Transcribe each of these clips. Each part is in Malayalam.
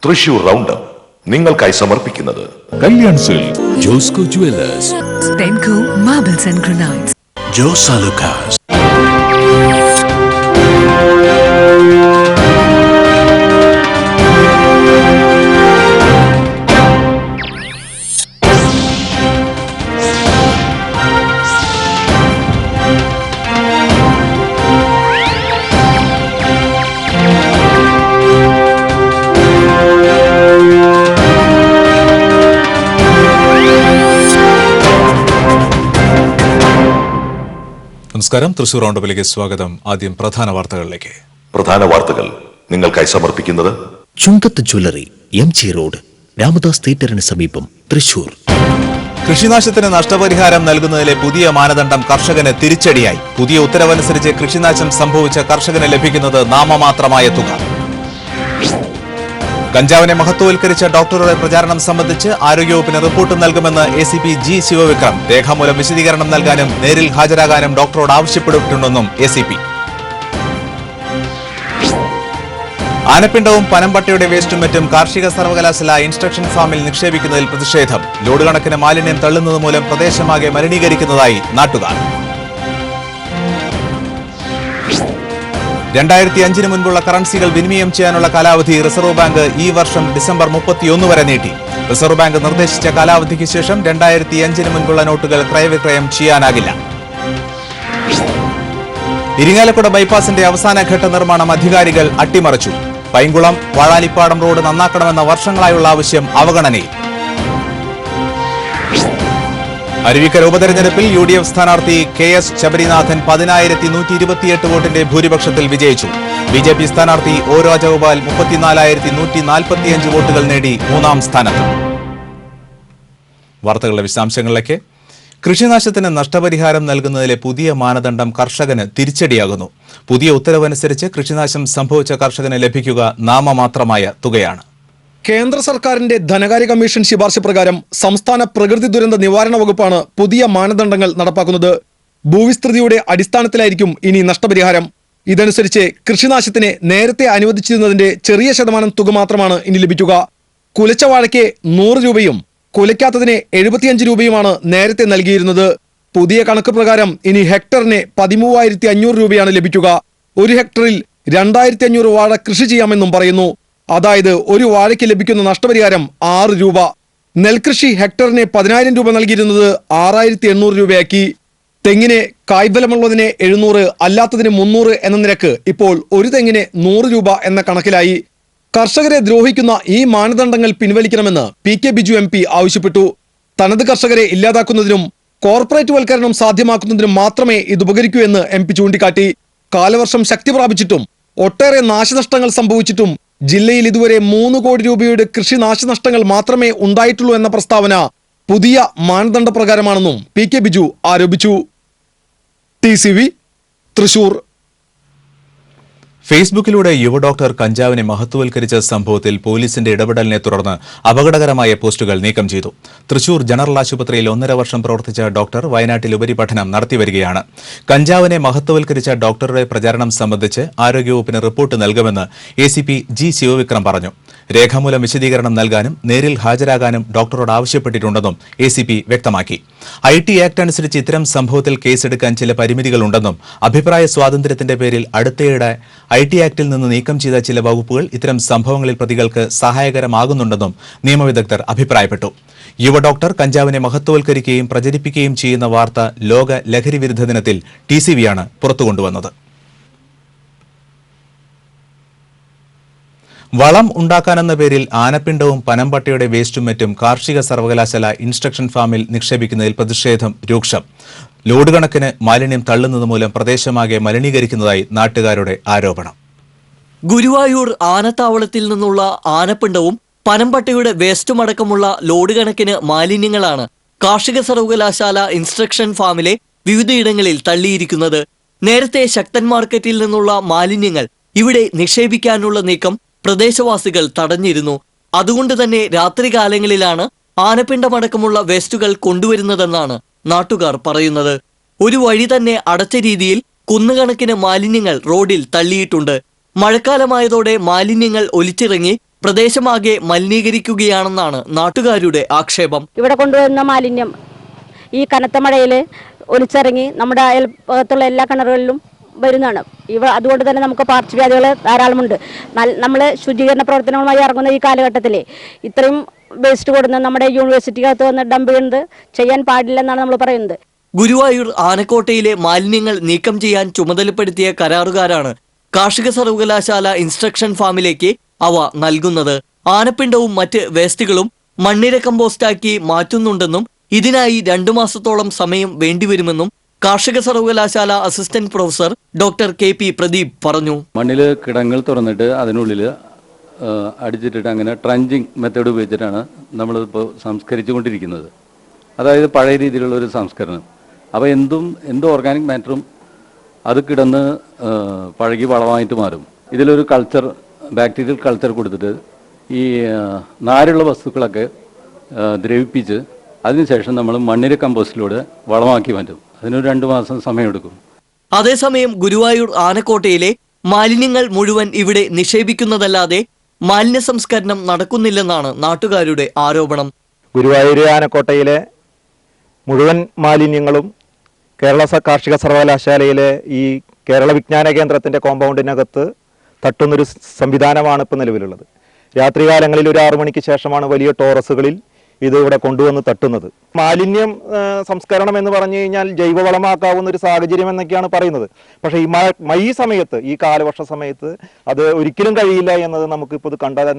തൃശൂർ റൗണ്ടപ്പ് നിങ്ങൾക്കായി സമർപ്പിക്കുന്നത് Kalyan silk, Josco jewellers, Penco Marbles and Granites, Jose Alukkas. നമസ്കാരം. തൃശൂർ റൗണ്ടപ്പിലേക്ക് സ്വാഗതം. ആദ്യം പ്രധാന വാർത്തകളിലേക്ക്. പ്രധാന വാർത്തകൾ നിങ്ങൾക്കായി സമർപ്പിക്കുന്നത് ചുങ്കത്ത് ജ്വല്ലറി, MG റോഡ്, രാമദാസ് തിയേറ്ററിന് സമീപം, തൃശൂർ. കൃഷിനാശത്തിന് നഷ്ടപരിഹാരം നൽകുന്നതിലെ പുതിയ മാനദണ്ഡം കർഷകന് തിരിച്ചടിയായി. പുതിയ ഉത്തരവനുസരിച്ച് കൃഷിനാശം സംഭവിച്ച കർഷകന് ലഭിക്കുന്നത് നാമമാത്രമായ തുക. കഞ്ചാവിനെ മഹത്വവൽക്കരിച്ച ഡോക്ടറുടെ പ്രചാരണം സംബന്ധിച്ച് ആരോഗ്യവകുപ്പിന് റിപ്പോർട്ട് നൽകുമെന്ന് ACP G ശിവവിക്രം. രേഖാമൂലം വിശദീകരണം നൽകാനും നേരിൽ ഹാജരാകാനും ഡോക്ടറോട് ആവശ്യപ്പെട്ടിട്ടുണ്ടെന്നും ACP. ആനപ്പിണ്ടവും പനമ്പട്ടയുടെ വേസ്റ്റും മറ്റും കാർഷിക സർവകലാശാല ഇൻസ്ട്രക്ഷൻ ഫാമിൽ നിക്ഷേപിക്കുന്നതിൽ പ്രതിഷേധം. ലോഡ് കണക്കിന് മാലിന്യം തള്ളുന്നത് മൂലം പ്രദേശമാകെ മലിനീകരിക്കുന്നതായി നാട്ടുകാർ. 2005 മുൻപുള്ള കറൻസികൾ വിനിമയം ചെയ്യാനുള്ള കാലാവധി റിസർവ് ബാങ്ക് ഈ വർഷം ഡിസംബർ 31 വരെ നീട്ടി. റിസർവ് ബാങ്ക് നിർദ്ദേശിച്ച കാലാവധിക്ക് ശേഷം 2005 മുൻപുള്ള നോട്ടുകൾ ക്രയവിക്രയം ചെയ്യാനാകില്ല. ഇരിങ്ങാലക്കുട ബൈപ്പാസിന്റെ അവസാനഘട്ട നിർമ്മാണം അധികാരികൾ അട്ടിമറിച്ചു. പൈങ്കുളം വാഴാലിപ്പാടം റോഡ് നന്നാക്കണമെന്ന വർഷങ്ങളായുള്ള ആവശ്യം അവഗണനയിൽ. അരുവിക്കര ഉപതെരഞ്ഞെടുപ്പിൽ UDF സ്ഥാനാർത്ഥി KS ശബരിനാഥൻ 10,128 വോട്ടിന്റെ ഭൂരിപക്ഷത്തിൽ വിജയിച്ചു. BJP സ്ഥാനാർത്ഥി O രാജഗോപാൽ 34,145 വോട്ടുകൾ നേടി മൂന്നാം സ്ഥാനത്ത്. വാർത്തകളുടെ വിശദാംശങ്ങളിലേക്ക്. കൃഷിനാശത്തിന് നഷ്ടപരിഹാരം നൽകുന്നതിലെ പുതിയ മാനദണ്ഡം കർഷകന് തിരിച്ചടിയാകുന്നു. പുതിയ ഉത്തരവനുസരിച്ച് കൃഷിനാശം സംഭവിച്ച കർഷകന് ലഭിക്കുക നാമമാത്രമായ തുകയാണ്. കേന്ദ്ര സർക്കാരിന്റെ ധനകാര്യ കമ്മീഷൻ ശുപാർശ പ്രകാരം സംസ്ഥാന പ്രകൃതി ദുരന്ത നിവാരണ വകുപ്പാണ് പുതിയ മാനദണ്ഡങ്ങൾ നടപ്പാക്കുന്നത്. ഭൂവിസ്തൃതിയുടെ അടിസ്ഥാനത്തിലായിരിക്കും ഇനി നഷ്ടപരിഹാരം. ഇതനുസരിച്ച് കൃഷിനാശത്തിന് നേരത്തെ അനുവദിച്ചിരുന്നതിന്റെ ചെറിയ ശതമാനം തുക മാത്രമാണ് ഇനി ലഭിക്കുക. കുലച്ച വാഴയ്ക്ക് 100 രൂപയും കുലയ്ക്കാത്തതിന് 75 രൂപയുമാണ് നേരത്തെ നൽകിയിരുന്നത്. പുതിയ കണക്ക് പ്രകാരം ഇനി ഹെക്ടറിന് 13,500 രൂപയാണ് ലഭിക്കുക. ഒരു ഹെക്ടറിൽ 2,500 വാഴ കൃഷി ചെയ്യാമെന്നും പറയുന്നു. അതായത് ഒരു വാഴയ്ക്ക് ലഭിക്കുന്ന നഷ്ടപരിഹാരം 6 രൂപ. നെൽകൃഷി ഹെക്ടറിന് 10,000 രൂപ നൽകിയിരുന്നത് 6,800 രൂപയാക്കി. തെങ്ങിന് കായ്ഫലമുള്ളതിന് 700, അല്ലാത്തതിന് 300 എന്ന നിരക്ക് ഇപ്പോൾ ഒരു തെങ്ങിന് 100 രൂപ എന്ന കണക്കിലായി. കർഷകരെ ദ്രോഹിക്കുന്ന ഈ മാനദണ്ഡങ്ങൾ പിൻവലിക്കണമെന്ന് PK ബിജു MP ആവശ്യപ്പെട്ടു. തനത് കർഷകരെ ഇല്ലാതാക്കുന്നതിനും കോർപ്പറേറ്റ് വൽക്കരണം സാധ്യമാക്കുന്നതിനും മാത്രമേ ഇത് ഉപകരിക്കൂ എന്ന് MP ചൂണ്ടിക്കാട്ടി. കാലവർഷം ശക്തി പ്രാപിച്ചിട്ടും ഒട്ടേറെ നാശനഷ്ടങ്ങൾ സംഭവിച്ചിട്ടും ജില്ലയിൽ ഇതുവരെ 3 കോടി രൂപയുടെ കൃഷി നാശനഷ്ടങ്ങൾ മാത്രമേ ഉണ്ടായിട്ടുള്ളൂ എന്ന പ്രസ്താവന പുതിയ മാനദണ്ഡ പ്രകാരമാണെന്നും PK ബിജു ആരോപിച്ചു. TCV തൃശൂർ. ഫേസ്ബുക്കിലൂടെ യുവ ഡോക്ടർ കഞ്ചാവിനെ മഹത്വവൽക്കരിച്ച സംഭവത്തിൽ പോലീസിന്റെ ഇടപെടലിനെ തുടർന്ന് അപകടകരമായ പോസ്റ്റുകൾ നീക്കം ചെയ്തു. തൃശൂർ ജനറൽ ആശുപത്രിയിൽ 1.5 വർഷം പ്രവർത്തിച്ച ഡോക്ടർ വയനാട്ടിൽ ഉപരിപഠനം നടത്തിവരികയാണ്. കഞ്ചാവിനെ മഹത്വവൽക്കരിച്ച ഡോക്ടറുടെ പ്രചാരണം സംബന്ധിച്ച് ആരോഗ്യവകുപ്പിന് റിപ്പോർട്ട് നൽകുമെന്ന് ACP G ശിവവിക്രം പറഞ്ഞു. രേഖാമൂലം വിശദീകരണം നൽകാനും നേരിൽ ഹാജരാകാനും ഡോക്ടറോട് ആവശ്യപ്പെട്ടിട്ടുണ്ടെന്നും ACP വ്യക്തമാക്കി. IT ആക്ട് അനുസരിച്ച് ഇത്തരം സംഭവത്തിൽ കേസെടുക്കാൻ ചില പരിമിതികളുണ്ടെന്നും അഭിപ്രായ സ്വാതന്ത്ര്യത്തിന്റെ പേരിൽ അടുത്തയിടെ IT ആക്ടിൽ നിന്ന് നീക്കം ചെയ്ത ചില വകുപ്പുകൾ ഇത്തരം സംഭവങ്ങളിൽ പ്രതികൾക്ക് സഹായകരമാകുന്നുണ്ടെന്നും നിയമവിദഗ്ധർ അഭിപ്രായപ്പെട്ടു. യുവ ഡോക്ടർ കഞ്ചാവിനെ മഹത്വവൽക്കരിക്കുകയും പ്രചരിപ്പിക്കുകയും ചെയ്യുന്ന വാർത്ത ലോക ലഹരി വിരുദ്ധ ദിനത്തിൽ TCVയാണ് പുറത്തുകൊണ്ടുവന്നത്. വളം ഉണ്ടാക്കാനെന്ന പേരിൽ ആനപ്പിണ്ടവും പനമ്പട്ടയുടെ വേസ്റ്റും മറ്റും കാർഷിക സർവകലാശാല ഇൻസ്ട്രക്ഷൻ ഫാമിൽ നിക്ഷേപിക്കുന്നതിൽ പ്രതിഷേധം രൂക്ഷം. ലോഡ് കണക്കിന് മാലിന്യം തള്ളുന്നത് മൂലം പ്രദേശമാകെ മലിനീകരിക്കുന്നതായി നാട്ടുകാരുടെ ആരോപണം. ഗുരുവായൂർ ആനത്താവളത്തിൽ നിന്നുള്ള ആനപ്പിണ്ടവും പനമ്പട്ടയുടെ വേസ്റ്റുമടക്കമുള്ള ലോഡ് കണക്കിന് മാലിന്യങ്ങളാണ് കാർഷിക സർവകലാശാല ഇൻസ്ട്രക്ഷൻ ഫാമിലെ വിവിധയിടങ്ങളിൽ തള്ളിയിരിക്കുന്നത്. നേരത്തെ ശക്തൻ മാർക്കറ്റിൽ നിന്നുള്ള മാലിന്യങ്ങൾ ഇവിടെ നിക്ഷേപിക്കാനുള്ള നീക്കം പ്രദേശവാസികൾ തടഞ്ഞിരുന്നു. അതുകൊണ്ട് തന്നെ രാത്രികാലങ്ങളിലാണ് ആനപ്പിണ്ടമടക്കമുള്ള വേസ്റ്റുകൾ കൊണ്ടുവരുന്നതെന്നാണ് നാട്ടുകാർ പറയുന്നത്. ഒരു വഴി തന്നെ അടച്ച രീതിയിൽ കുന്നുകണക്കിന് മാലിന്യങ്ങൾ റോഡിൽ തള്ളിയിട്ടുണ്ട്. മഴക്കാലമായതോടെ മാലിന്യങ്ങൾ ഒലിച്ചിറങ്ങി പ്രദേശമാകെ മലിനീകരിക്കുകയാണെന്നാണ് നാട്ടുകാരുടെ ആക്ഷേപം. ഇവിടെ കൊണ്ടുവരുന്ന മാലിന്യം ഈ കനത്ത മഴയിൽ ഒലിച്ചിറങ്ങി നമ്മുടെ അയൽഭാഗത്തുള്ള എല്ലാ കിണറുകളിലും വരുന്നതാണ്. അതുകൊണ്ട് തന്നെ നമുക്ക് പാർശ്വവ്യാധികൾ ധാരാളമുണ്ട്. നമ്മൾ ശുചീകരണ പ്രവർത്തനങ്ങളുമായി ഇറങ്ങുന്ന ഈ കാലഘട്ടത്തിൽ ഇത്രയും വേസ്റ്റ് കൊടുക്കുന്ന നമ്മുടെ യൂണിവേഴ്സിറ്റിക്കകത്ത് വന്ന് ഡംപ് ചെയ്യുന്നത് ചെയ്യാൻ പാടില്ലെന്നാണ് നമ്മൾ പറയുന്നത്. ഗുരുവായൂർ ആനക്കോട്ടയിലെ മാലിന്യങ്ങൾ നീക്കം ചെയ്യാൻ ചുമതലപ്പെടുത്തിയ കരാറുകാരാണ് കാർഷിക സർവകലാശാല ഇൻസ്ട്രക്ഷൻ ഫാമിലേക്ക് അവ നൽകുന്നത്. ആനപ്പിണ്ടവും മറ്റ് വേസ്റ്റുകളും മണ്ണിര കമ്പോസ്റ്റാക്കി മാറ്റുന്നുണ്ടെന്നും ഇതിനായി 2 മാസത്തോളം സമയം വേണ്ടിവരുമെന്നും കാർഷിക സർവകലാശാല assistant professor doctor KP Pradeep പറഞ്ഞു. മണ്ണിൽ കിടങ്ങൾ തുറന്നിട്ട് അതിനുള്ളിൽ അടിച്ചിട്ടിട്ട് അങ്ങനെ ട്രഞ്ചിങ് മെത്തേഡ് ഉപയോഗിച്ചിട്ടാണ് നമ്മളിപ്പോൾ സംസ്കരിച്ചുകൊണ്ടിരിക്കുന്നത്. അതായത് പഴയ രീതിയിലുള്ള ഒരു സംസ്കരണം. അപ്പോൾ എന്ത് ഓർഗാനിക് മാറ്ററും അത് കിടന്ന് പഴകി വളമായിട്ട് മാറും. ഇതിലൊരു ബാക്ടീരിയൽ കൾച്ചർ കൊടുത്തിട്ട് ഈ നാരുള്ള വസ്തുക്കളൊക്കെ ദ്രവിപ്പിച്ച് അതിനുശേഷം നമ്മൾ മണ്ണിര കമ്പോസ്റ്റിലൂടെ വളമാക്കി മാറ്റും. അതിനൊരു 2 മാസം സമയമെടുക്കും. അതേസമയം ഗുരുവായൂർ ആനക്കോട്ടയിലെ മാലിന്യങ്ങൾ മുഴുവൻ ഇവിടെ നിക്ഷേപിക്കുന്നതല്ലാതെ മാലിന്യ സംസ്കരണം നടക്കുന്നില്ലെന്നാണ് നാട്ടുകാരുടെ ആരോപണം. ഗുരുവായൂർ ആനക്കോട്ടയിലെ മുഴുവൻ മാലിന്യങ്ങളും കേരള കാർഷിക സർവകലാശാലയിലെ ഈ കേരള വിജ്ഞാന കേന്ദ്രത്തിൻ്റെ കോമ്പൗണ്ടിനകത്ത് തട്ടുന്നൊരു സംവിധാനമാണ് ഇപ്പോൾ നിലവിലുള്ളത്. രാത്രികാലങ്ങളിൽ ഒരു 6 മണിക്ക് ശേഷമാണ് വലിയ ടോറസുകളിൽ ഇത് ഇവിടെ കൊണ്ടുവന്ന് തട്ടുന്നത്. മാലിന്യം സംസ്കരണം എന്ന് പറഞ്ഞു കഴിഞ്ഞാൽ ജൈവവളമാക്കാവുന്ന ഒരു സാഹചര്യം എന്നൊക്കെയാണ് പറയുന്നത്. പക്ഷേ ഈ സമയത്ത്, ഈ കാലവർഷ സമയത്ത് അത് ഒരിക്കലും കഴിയില്ല എന്നത് നമുക്കിപ്പോൾ ഇത് കണ്ടാൽ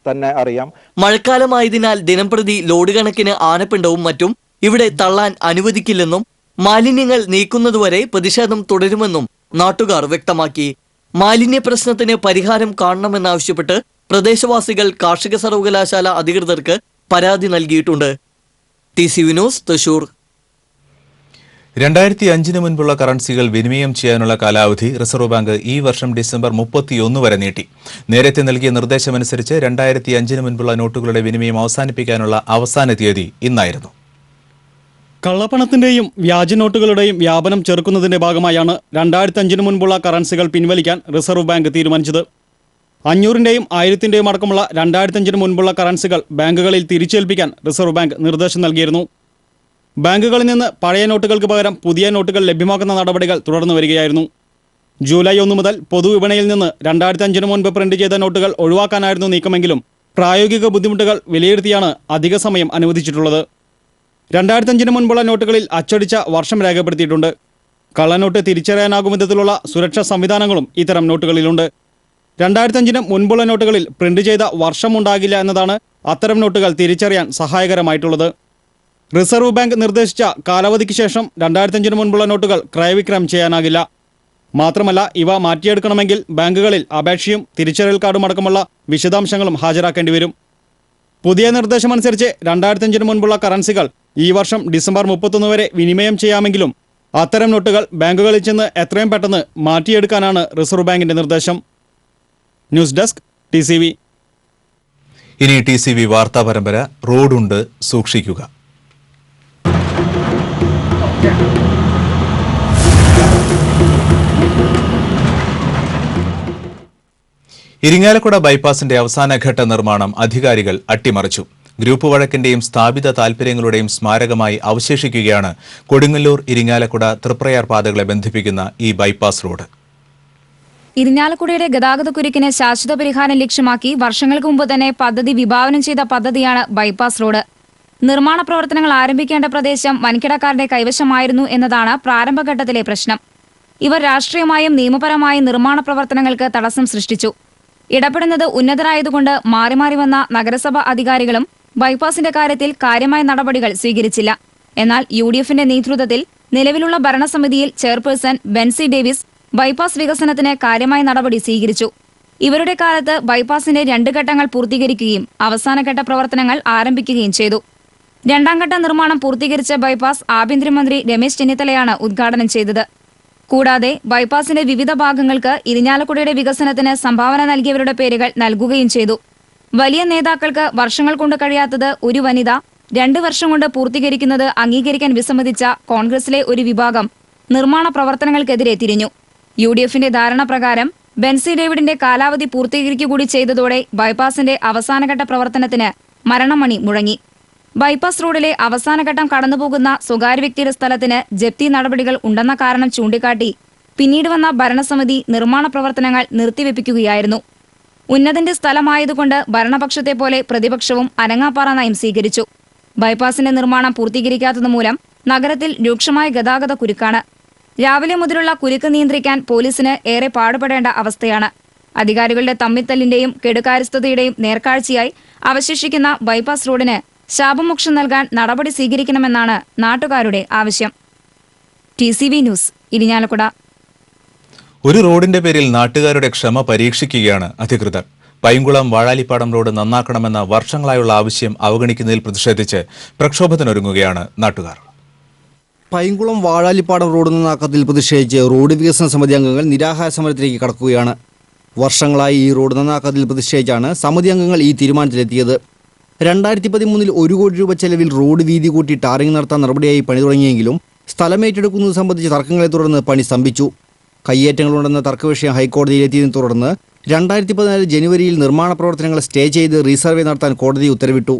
തന്നെ അറിയാം. മഴക്കാലമായതിനാൽ ദിനംപ്രതി ലോഡ് കണക്കിന് ആനപ്പിണ്ടവും മറ്റും ഇവിടെ തള്ളാൻ അനുവദിക്കില്ലെന്നും മാലിന്യങ്ങൾ നീക്കുന്നതുവരെ പ്രതിഷേധം തുടരുമെന്നും നാട്ടുകാർ വ്യക്തമാക്കി. മാലിന്യ പ്രശ്നത്തിന് പരിഹാരം കാണണമെന്നാവശ്യപ്പെട്ട് പ്രദേശവാസികൾ കാർഷിക സർവകലാശാല അധികൃതർക്ക് പരാതി നൽകിയിട്ടുണ്ട്. TCV news, Thrissur. 2005 മുൻപുള്ള കറൻസികൾ വിനിമയം ചെയ്യാനുള്ള കാലാവധി റിസർവ് ബാങ്ക് ഈ വർഷം ഡിസംബർ 31 വരെ നീട്ടി. നേരത്തെ നൽകിയ നിർദ്ദേശമനുസരിച്ച് 2005 മുൻപുള്ള നോട്ടുകളുടെ വിനിമയം അവസാനിപ്പിക്കാനുള്ള അവസാന തീയതി ഇന്നായിരുന്നു. കള്ളപ്പണത്തിന്റെയും വ്യാജ നോട്ടുകളുടെയും വ്യാപനം ചെറുക്കുന്നതിന്റെ ഭാഗമായാണ് 2005 മുൻപുള്ള കറൻസികൾ പിൻവലിക്കാൻ റിസർവ് ബാങ്ക് തീരുമാനിച്ചത്. 500-ന്റെയും 1000-ന്റെയും അടക്കമുള്ള 2005 മുൻപുള്ള കറൻസികൾ ബാങ്കുകളിൽ തിരിച്ചേൽപ്പിക്കാൻ റിസർവ് ബാങ്ക് നിർദ്ദേശം നൽകിയിരുന്നു. ബാങ്കുകളിൽ നിന്ന് പഴയ നോട്ടുകൾക്ക് പകരം പുതിയ നോട്ടുകൾ ലഭ്യമാക്കുന്ന നടപടികൾ തുടർന്നു വരികയായിരുന്നു. ജൂലൈ 1 മുതൽ പൊതുവിപണിയിൽ നിന്ന് 2005 മുൻപ് പ്രിന്റ് ചെയ്ത നോട്ടുകൾ ഒഴിവാക്കാനായിരുന്നു നീക്കമെങ്കിലും പ്രായോഗിക ബുദ്ധിമുട്ടുകൾ വിലയിരുത്തിയാണ് അധിക സമയം അനുവദിച്ചിട്ടുള്ളത്. 2005 മുൻപുള്ള നോട്ടുകളിൽ അച്ചടിച്ച വർഷം രേഖപ്പെടുത്തിയിട്ടുണ്ട്. കള്ളനോട്ട് തിരിച്ചറിയാനാകും വിധത്തിലുള്ള സുരക്ഷാ സംവിധാനങ്ങളും ഇത്തരം നോട്ടുകളിലുണ്ട്. 2005 മുൻപുള്ള നോട്ടുകളിൽ പ്രിന്റ് ചെയ്ത വർഷം ഉണ്ടാകില്ല എന്നതാണ് അത്തരം നോട്ടുകൾ തിരിച്ചറിയാൻ സഹായകരമായിട്ടുള്ളത്. റിസർവ് ബാങ്ക് നിർദ്ദേശിച്ച കാലാവധിക്ക് ശേഷം 2005 മുൻപുള്ള നോട്ടുകൾ ക്രയവിക്രയം ചെയ്യാനാകില്ല. മാത്രമല്ല, ഇവ മാറ്റിയെടുക്കണമെങ്കിൽ ബാങ്കുകളിൽ അപേക്ഷയും തിരിച്ചറിയൽ കാർഡും അടക്കമുള്ള വിശദാംശങ്ങളും ഹാജരാക്കേണ്ടി വരും. പുതിയ നിർദ്ദേശമനുസരിച്ച് 2005 മുൻപുള്ള കറൻസികൾ ഈ വർഷം ഡിസംബർ 31 വരെ വിനിമയം ചെയ്യാമെങ്കിലും അത്തരം നോട്ടുകൾ ബാങ്കുകളിൽ ചെന്ന് എത്രയും പെട്ടെന്ന് മാറ്റിയെടുക്കാനാണ് റിസർവ് ബാങ്കിന്റെ നിർദ്ദേശം. News desk, TCV. ഇനി TCV വാർത്താ പരമ്പര റോഡുണ്ട്, സൂക്ഷിക്കുക. ഇരിങ്ങാലക്കുട ബൈപ്പാസിന്റെ അവസാനഘട്ട നിർമ്മാണം അധികാരികൾ അട്ടിമറിച്ചു. ഗ്രൂപ്പ് വഴക്കിന്റെയും സ്ഥാപിത താൽപര്യങ്ങളുടെയും സ്മാരകമായി അവശേഷിക്കുകയാണ് കൊടുങ്ങല്ലൂർ ഇരിങ്ങാലക്കുട തൃപ്രയാർ പാതകളെ ബന്ധിപ്പിക്കുന്ന ഈ ബൈപ്പാസ് റോഡ്. ഇരിഞ്ഞാലക്കുടയുടെ ഗതാഗതക്കുരുക്കിന് ശാശ്വത പരിഹാരം ലക്ഷ്യമാക്കി വർഷങ്ങൾക്ക് മുമ്പ് തന്നെ പദ്ധതി വിഭാവനം ചെയ്ത പദ്ധതിയാണ് ബൈപ്പാസ് റോഡ്. നിർമ്മാണ പ്രവർത്തനങ്ങൾ ആരംഭിക്കേണ്ട പ്രദേശം വൻകിടക്കാരുടെ കൈവശമായിരുന്നു എന്നതാണ് പ്രാരംഭഘട്ടത്തിലെ പ്രശ്നം. ഇവർ രാഷ്ട്രീയമായും നിയമപരമായും നിർമ്മാണ പ്രവർത്തനങ്ങൾക്ക് തടസ്സം സൃഷ്ടിച്ചു. ഇടപെടുന്നത് ഉന്നതരായതുകൊണ്ട് മാറി മാറി വന്ന നഗരസഭ അധികാരികളും ബൈപ്പാസിന്റെ കാര്യത്തിൽ കാര്യമായ നടപടികൾ സ്വീകരിച്ചില്ല. എന്നാൽ UDFന്റെ നേതൃത്വത്തിൽ നിലവിലുള്ള ഭരണസമിതിയിൽ ചെയർപേഴ്സൺ ബെൻസി ഡേവിസ് ബൈപ്പാസ് വികസനത്തിന് കാര്യമായ നടപടി സ്വീകരിച്ചു. ഇവരുടെ കാലത്ത് ബൈപ്പാസിന്റെ 2 ഘട്ടങ്ങൾ പൂർത്തീകരിക്കുകയും അവസാനഘട്ട പ്രവർത്തനങ്ങൾ ആരംഭിക്കുകയും ചെയ്തു. 2ാം ഘട്ട നിർമ്മാണം പൂർത്തീകരിച്ച ബൈപ്പാസ് ആഭ്യന്തരമന്ത്രി രമേശ് ചെന്നിത്തലയാണ് ഉദ്ഘാടനം ചെയ്തത്. കൂടാതെ ബൈപ്പാസിന്റെ വിവിധ ഭാഗങ്ങൾക്ക് ഇരിഞ്ഞാലക്കുടയുടെ വികസനത്തിന് സംഭാവന നൽകിയവരുടെ പേരുകൾ നൽകുകയും ചെയ്തു. വലിയ നേതാക്കൾക്ക് വർഷങ്ങൾ കൊണ്ട് കഴിയാത്തത് ഒരു വനിത 2 വർഷം കൊണ്ട് പൂർത്തീകരിക്കുന്നത് അംഗീകരിക്കാൻ വിസമ്മതിച്ച കോൺഗ്രസിലെ ഒരു വിഭാഗം നിർമ്മാണ പ്രവർത്തനങ്ങൾക്കെതിരെ തിരിഞ്ഞു. UDFന്റെ ധാരണ പ്രകാരം ബെൻസി ഡേവിഡിന്റെ കാലാവധി പൂർത്തീകരിക്കുക കൂടി ചെയ്തതോടെ ബൈപ്പാസിന്റെ അവസാനഘട്ട പ്രവർത്തനത്തിന് മരണമണി മുഴങ്ങി. ബൈപ്പാസ് റോഡിലെ അവസാനഘട്ടം കടന്നുപോകുന്ന സ്വകാര്യ വ്യക്തിയുടെ സ്ഥലത്തിന് ജപ്തി നടപടികൾ ഉണ്ടെന്ന കാരണം ചൂണ്ടിക്കാട്ടി പിന്നീട് വന്ന ഭരണസമിതി നിർമ്മാണ പ്രവർത്തനങ്ങൾ നിർത്തിവെപ്പിക്കുകയായിരുന്നു. ഉന്നതന്റെ സ്ഥലമായതുകൊണ്ട് ഭരണപക്ഷത്തെ പോലെ പ്രതിപക്ഷവും അനങ്ങാപ്പാറ നയം സ്വീകരിച്ചു. ബൈപ്പാസിന്റെ നിർമ്മാണം പൂർത്തീകരിക്കാത്തതുമൂലം നഗരത്തിൽ രൂക്ഷമായ ഗതാഗത കുരുക്കാണ്. രാവിലെ മുതലുള്ള കുരുക്ക് നിയന്ത്രിക്കാൻ പോലീസിന് ഏറെ പാടുപെടേണ്ട അവസ്ഥയാണ്. അധികാരികളുടെ തമ്മിത്തല്ലിന്റെയും കെടുകാര്യസ്ഥതയുടെയും നേർക്കാഴ്ചയായി അവശേഷിക്കുന്ന ബൈപ്പാസ് റോഡിന് ശാപമോക്ഷം നൽകാൻ നടപടി സ്വീകരിക്കണമെന്നാണ് നാട്ടുകാരുടെ ആവശ്യം. TCV news, Irinjalakuda. ഒരു റോഡിന്റെ പേരിൽ നാട്ടുകാരുടെ ക്ഷമ പരീക്ഷിക്കുകയാണ് അധികൃതർ. പൈങ്കുളം വാഴാലിപ്പാടം റോഡ് നന്നാക്കണമെന്ന വർഷങ്ങളായുള്ള ആവശ്യം അവഗണിക്കുന്നതിൽ പ്രതിഷേധിച്ച് പ്രക്ഷോഭത്തിനൊരുങ്ങുകയാണ് നാട്ടുകാർ. പൈങ്കുളം വാഴാലിപ്പാടം റോഡ് നന്നാക്കത്തിൽ പ്രതിഷേധിച്ച് റോഡ് വികസന സമിതി അംഗങ്ങൾ നിരാഹാര സമരത്തിലേക്ക് കടക്കുകയാണ്. വർഷങ്ങളായി ഈ റോഡ് നന്നാക്കത്തിൽ പ്രതിഷേധിച്ചാണ് സമിതി അംഗങ്ങൾ ഈ തീരുമാനത്തിലെത്തിയത്. 2013 1 കോടി രൂപ ചെലവിൽ റോഡ് വീതി കൂട്ടി ടാറിംഗ് നടത്താൻ നടപടിയായി പണി തുടങ്ങിയെങ്കിലും സ്ഥലമേറ്റെടുക്കുന്നത് സംബന്ധിച്ച് തർക്കങ്ങളെ തുടർന്ന് പണി സ്തംഭിച്ചു. കയ്യേറ്റങ്ങളുണ്ടെന്ന തർക്കവിഷയം ഹൈക്കോടതിയിലെത്തിയതിനെ തുടർന്ന് 2014 ജനുവരിയിൽ നിർമ്മാണ പ്രവർത്തനങ്ങൾ സ്റ്റേ ചെയ്ത് റീസർവേ നടത്താൻ കോടതി ഉത്തരവിട്ടു.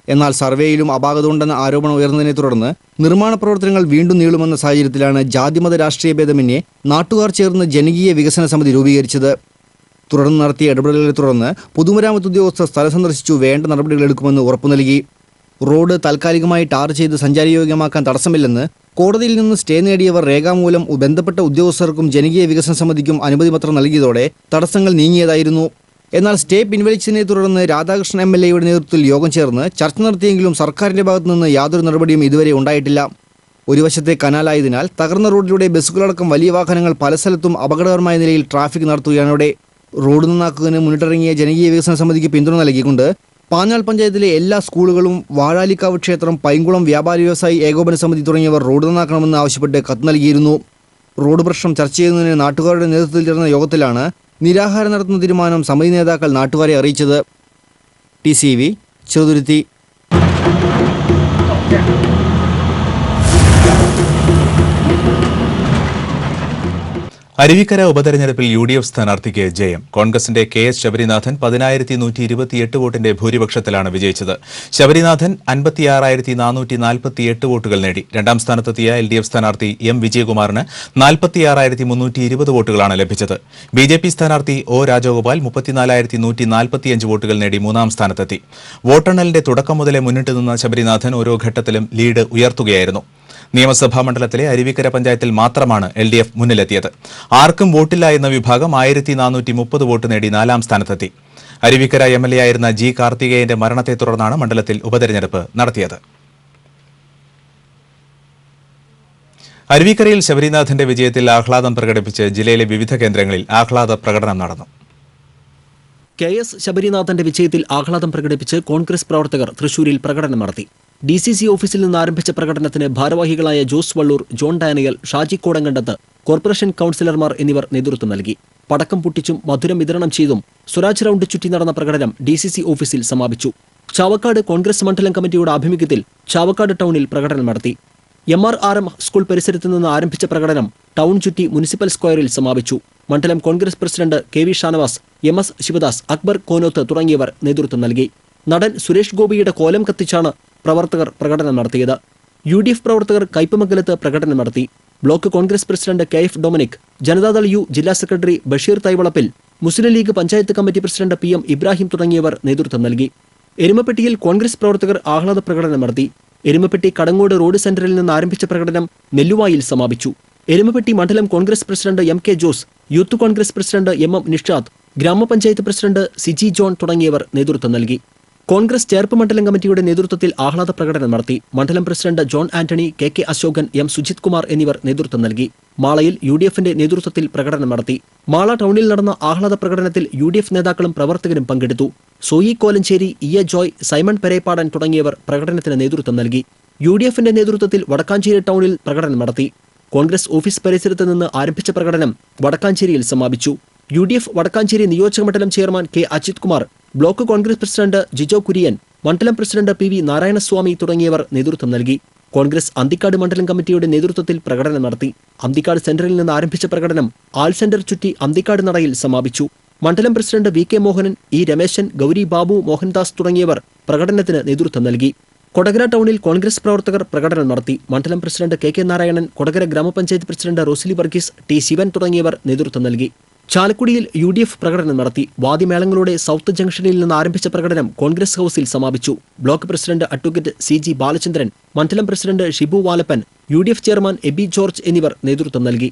എന്നാൽ സർവേയിലും അപാകതയുണ്ടെന്ന ആരോപണം ഉയർന്നതിനെ തുടർന്ന് നിർമ്മാണ പ്രവർത്തനങ്ങൾ വീണ്ടും നീളുമെന്ന സാഹചര്യത്തിലാണ് ജാതിമത രാഷ്ട്രീയ ഭേദമന്യേ നാട്ടുകാർ ചേർന്ന് ജനകീയ വികസന സമിതി രൂപീകരിച്ചത്. തുടർന്ന് നടത്തിയ ഇടപെടലുകളെ തുടർന്ന് പൊതുമരാമത്ത് ഉദ്യോഗസ്ഥർ സ്ഥലം സന്ദർശിച്ചു വേണ്ട നടപടികൾ എടുക്കുമെന്ന് ഉറപ്പു നൽകി. റോഡ് താൽക്കാലികമായി ടാർ ചെയ്ത് സഞ്ചാരയോഗ്യമാക്കാൻ തടസ്സമില്ലെന്ന് കോടതിയിൽ നിന്ന് സ്റ്റേ നേടിയവർ രേഖാമൂലം ബന്ധപ്പെട്ട ഉദ്യോഗസ്ഥർക്കും ജനകീയ വികസന സമിതിക്കും അനുമതി പത്രം നൽകിയതോടെ തടസ്സങ്ങൾ നീങ്ങിയതായിരുന്നു. എന്നാൽ സ്റ്റേ പിൻവലിച്ചതിനെ തുടർന്ന് രാധാകൃഷ്ണൻ MLA-യുടെ നേതൃത്വത്തിൽ യോഗം ചേർന്ന് ചർച്ച നടത്തിയെങ്കിലും സർക്കാരിന്റെ ഭാഗത്തു നിന്ന് യാതൊരു നടപടിയും ഇതുവരെ ഉണ്ടായിട്ടില്ല. ഒരു വശത്തെ കനാലായതിനാൽ തകർന്ന റോഡിലൂടെ ബസ്സുകളടക്കം വലിയ വാഹനങ്ങൾ പല സ്ഥലത്തും അപകടകരമായ നിലയിൽ ട്രാഫിക് നടത്തുകയാണ്. ഇവിടെ റോഡ് നന്നാക്കുന്നതിന് മുന്നിട്ടിറങ്ങിയ ജനകീയ വികസന സമിതിക്ക് പിന്തുണ നൽകിക്കൊണ്ട് പാഞ്ഞാൾ പഞ്ചായത്തിലെ എല്ലാ സ്കൂളുകളും, വാഴാലിക്കാവ് ക്ഷേത്രം, പൈങ്കുളം വ്യാപാരി വ്യവസായി ഏകോപന സമിതി തുടങ്ങിയവർ റോഡ് നന്നാക്കണമെന്ന് ആവശ്യപ്പെട്ട് കത്ത് നൽകിയിരുന്നു. റോഡ് പ്രശ്നം ചർച്ച ചെയ്യുന്നതിന് നാട്ടുകാരുടെ നേതൃത്വത്തിൽ ചേർന്ന യോഗത്തിലാണ് നിരാഹാരം നടത്തുന്ന തീരുമാനം സമിതി നേതാക്കൾ നാട്ടുകാരെ അറിയിച്ചത്. TCV ചെറുതുരുത്തി. അരുവിക്കര ഉപതെരഞ്ഞെടുപ്പിൽ UDF സ്ഥാനാർത്ഥിക്ക് ജയം. കോൺഗ്രസിന്റെ KS ശബരിനാഥൻ 10,128 വോട്ടിന്റെ ഭൂരിപക്ഷത്തിലാണ് വിജയിച്ചത്. ശബരിനാഥൻ 56,448 വോട്ടുകൾ നേടി. രണ്ടാം സ്ഥാനത്തെത്തിയ LDF സ്ഥാനാർത്ഥി M വിജയകുമാറിന് 46,320 വോട്ടുകളാണ് ലഭിച്ചത്. BJP സ്ഥാനാർത്ഥി O രാജഗോപാൽ 34,145 വോട്ടുകൾ നേടി മൂന്നാം സ്ഥാനത്തെത്തി. വോട്ടെണ്ണലിന്റെ തുടക്കം മുതലേ മുന്നിട്ട് നിന്ന ശബരിനാഥൻ ഓരോ ഘട്ടത്തിലും ലീഡ് ഉയർത്തുകയായിരുന്നു. നിയമസഭാ മണ്ഡലത്തിലെ അരുവിക്കര പഞ്ചായത്തിൽ മാത്രമാണ് LDF മുന്നിലെത്തിയത്. ആർക്കും വോട്ടില്ല എന്ന വിഭാഗം 1430 വോട്ട് നേടി നാലാം സ്ഥാനത്തെത്തി. അരുവിക്കര MLA ആയിരുന്ന G കാർത്തികേയന്റെ മരണത്തെ തുടർന്നാണ് മണ്ഡലത്തിൽ ഉപതെരഞ്ഞെടുപ്പ് നടത്തിയത്. അരുവിക്കരയിൽ ശബരിനാഥന്റെ വിജയത്തിൽ ആഹ്ലാദം പ്രകടിപ്പിച്ച് ജില്ലയിലെ വിവിധ കേന്ദ്രങ്ങളിൽ ആഹ്ലാദ പ്രകടനം നടന്നു. KS ശബരിനാഥന്റെ വിജയത്തിൽ ആഹ്ലാദം പ്രകടിപ്പിച്ച് കോൺഗ്രസ് പ്രവർത്തകർ തൃശൂരിൽ പ്രകടനം നടത്തി. DCC ഓഫീസിൽ നിന്ന് ആരംഭിച്ച പ്രകടനത്തിന് ഭാരവാഹികളായ ജോസ് വള്ളൂർ, ജോൺ ഡാനിയൽ, ഷാജി കോടങ്കണ്ടത്ത്, കോർപ്പറേഷൻ കൌൺസിലർമാർ എന്നിവർ നേതൃത്വം നൽകി. പടക്കം പൊട്ടിച്ചും മധുരം വിതരണം ചെയ്തും സ്വരാജ് റൌണ്ട് ചുറ്റി നടന്ന പ്രകടനം DCC ഓഫീസിൽ സമാപിച്ചു. ചാവക്കാട് കോൺഗ്രസ് മണ്ഡലം കമ്മിറ്റിയുടെ ആഭിമുഖ്യത്തിൽ ചാവക്കാട് ടൗണിൽ പ്രകടനം നടത്തി. MRRM സ്കൂൾ പരിസരത്ത് നിന്ന് ആരംഭിച്ച പ്രകടനം ടൗൺ ചുറ്റി മുനിസിപ്പൽ സ്ക്വയറിൽ സമാപിച്ചു. മണ്ഡലം Congress president KV Shanavas, MS Sivadas, Akbar Konoth തുടങ്ങിയവർ നേതൃത്വം നൽകി. നടൻ സുരേഷ് ഗോപിയുടെ കോലം കത്തിച്ചാണ് പ്രവർത്തകർ പ്രകടനം നടത്തിയത്. UDF പ്രവർത്തകർ കയ്പമംഗലത്ത് പ്രകടനം നടത്തി. Block Congress president KF Dominic, Janata Dal U ജില്ലാ സെക്രട്ടറി ബഷീർ തൈവളപ്പിൽ, മുസ്ലിം league panchayat committee president PM Ibrahim തുടങ്ങിയവർ നേതൃത്വം നൽകി. എരുമപ്പെട്ടിയിൽ കോൺഗ്രസ് പ്രവർത്തകർ ആഹ്ലാദ പ്രകടനം നടത്തി. എരുമപ്പെട്ടി കടങ്ങോട് റോഡ് സെന്ററിൽ നിന്ന് ആരംഭിച്ച പ്രകടനം നെല്ലുവായിൽ സമാപിച്ചു. എരുമപ്പെട്ടി മണ്ഡലം Congress president MK Jose, youth Congress president MM Nishad, ഗ്രാമപഞ്ചായത്ത് പ്രസിഡന്റ് സിജി ജോൺ തുടങ്ങിയവർ നേതൃത്വം നൽകി. കോൺഗ്രസ് ചേർപ്പ് മണ്ഡലം കമ്മിറ്റിയുടെ നേതൃത്വത്തിൽ ആഹ്ലാദ പ്രകടനം നടത്തി. മണ്ഡലം president John Antony, KK Ashokan, M Sujith Kumar എന്നിവർ നേതൃത്വം നൽകി. മാളയിൽ UDFന്റെ നേതൃത്വത്തിൽ പ്രകടനം നടത്തി. മാള ടൗണിൽ നടന്ന ആഹ്ലാദ പ്രകടനത്തിൽ UDF നേതാക്കളും പ്രവർത്തകരും പങ്കെടുത്തു. സോയി കോലഞ്ചേരി, EA ജോയ്, സൈമൺ പെരേപ്പാടൻ തുടങ്ങിയവർ പ്രകടനത്തിന് നേതൃത്വം നൽകി. UDFന്റെ നേതൃത്വത്തിൽ വടക്കാഞ്ചേരി ടൗണിൽ പ്രകടനം നടത്തി. കോൺഗ്രസ് ഓഫീസ് പരിസരത്ത് നിന്ന് ആരംഭിച്ച പ്രകടനം വടക്കാഞ്ചേരിയിൽ സമാപിച്ചു. UDF വടക്കാഞ്ചേരി നിയോജക മണ്ഡലം chairman K Ajith Kumar, block Congress president Jijo Kurian, മണ്ഡലം പ്രസിഡന്റ് PV നാരായണസ്വാമി തുടങ്ങിയവർ നേതൃത്വം നൽകി. കോൺഗ്രസ് അന്തിക്കാട് മണ്ഡലം കമ്മിറ്റിയുടെ നേതൃത്വത്തിൽ പ്രകടനം നടത്തി. അന്തിക്കാട് സെന്ററിൽ നിന്ന് ആരംഭിച്ച പ്രകടനം ആൾ സെന്റർ ചുറ്റി അന്തിക്കാട് നടയിൽ സമാപിച്ചു. മണ്ഡലം president V K Mohanan, E Rameshan, Gauri Babu, Mohandas തുടങ്ങിയവർ പ്രകടനത്തിന് നേതൃത്വം നൽകി. കൊടകര ടൗണിൽ കോൺഗ്രസ് പ്രവർത്തകർ പ്രകടനം നടത്തി. മണ്ഡലം പ്രസിഡന്റ് കെ നാരായണൻ, കൊടകര ഗ്രാമപഞ്ചായത്ത് പ്രസിഡന്റ് റോസിലി വർഗീസ്, ടി ശിവൻ തുടങ്ങിയവർ നേതൃത്വം നൽകി. ചാലക്കുടിയിൽ UDF പ്രകടനം നടത്തി. വാദിമേളങ്ങളോടെ സൗത്ത് ജംഗ്ഷനിൽ നിന്ന് ആരംഭിച്ച പ്രകടനം കോൺഗ്രസ് ഹൌസിൽ സമാപിച്ചു. Block president advocate CG Balachandran, മണ്ഡലം president Shibu Valappan, UDF chairman Abi George എന്നിവർ നേതൃത്വം നൽകി.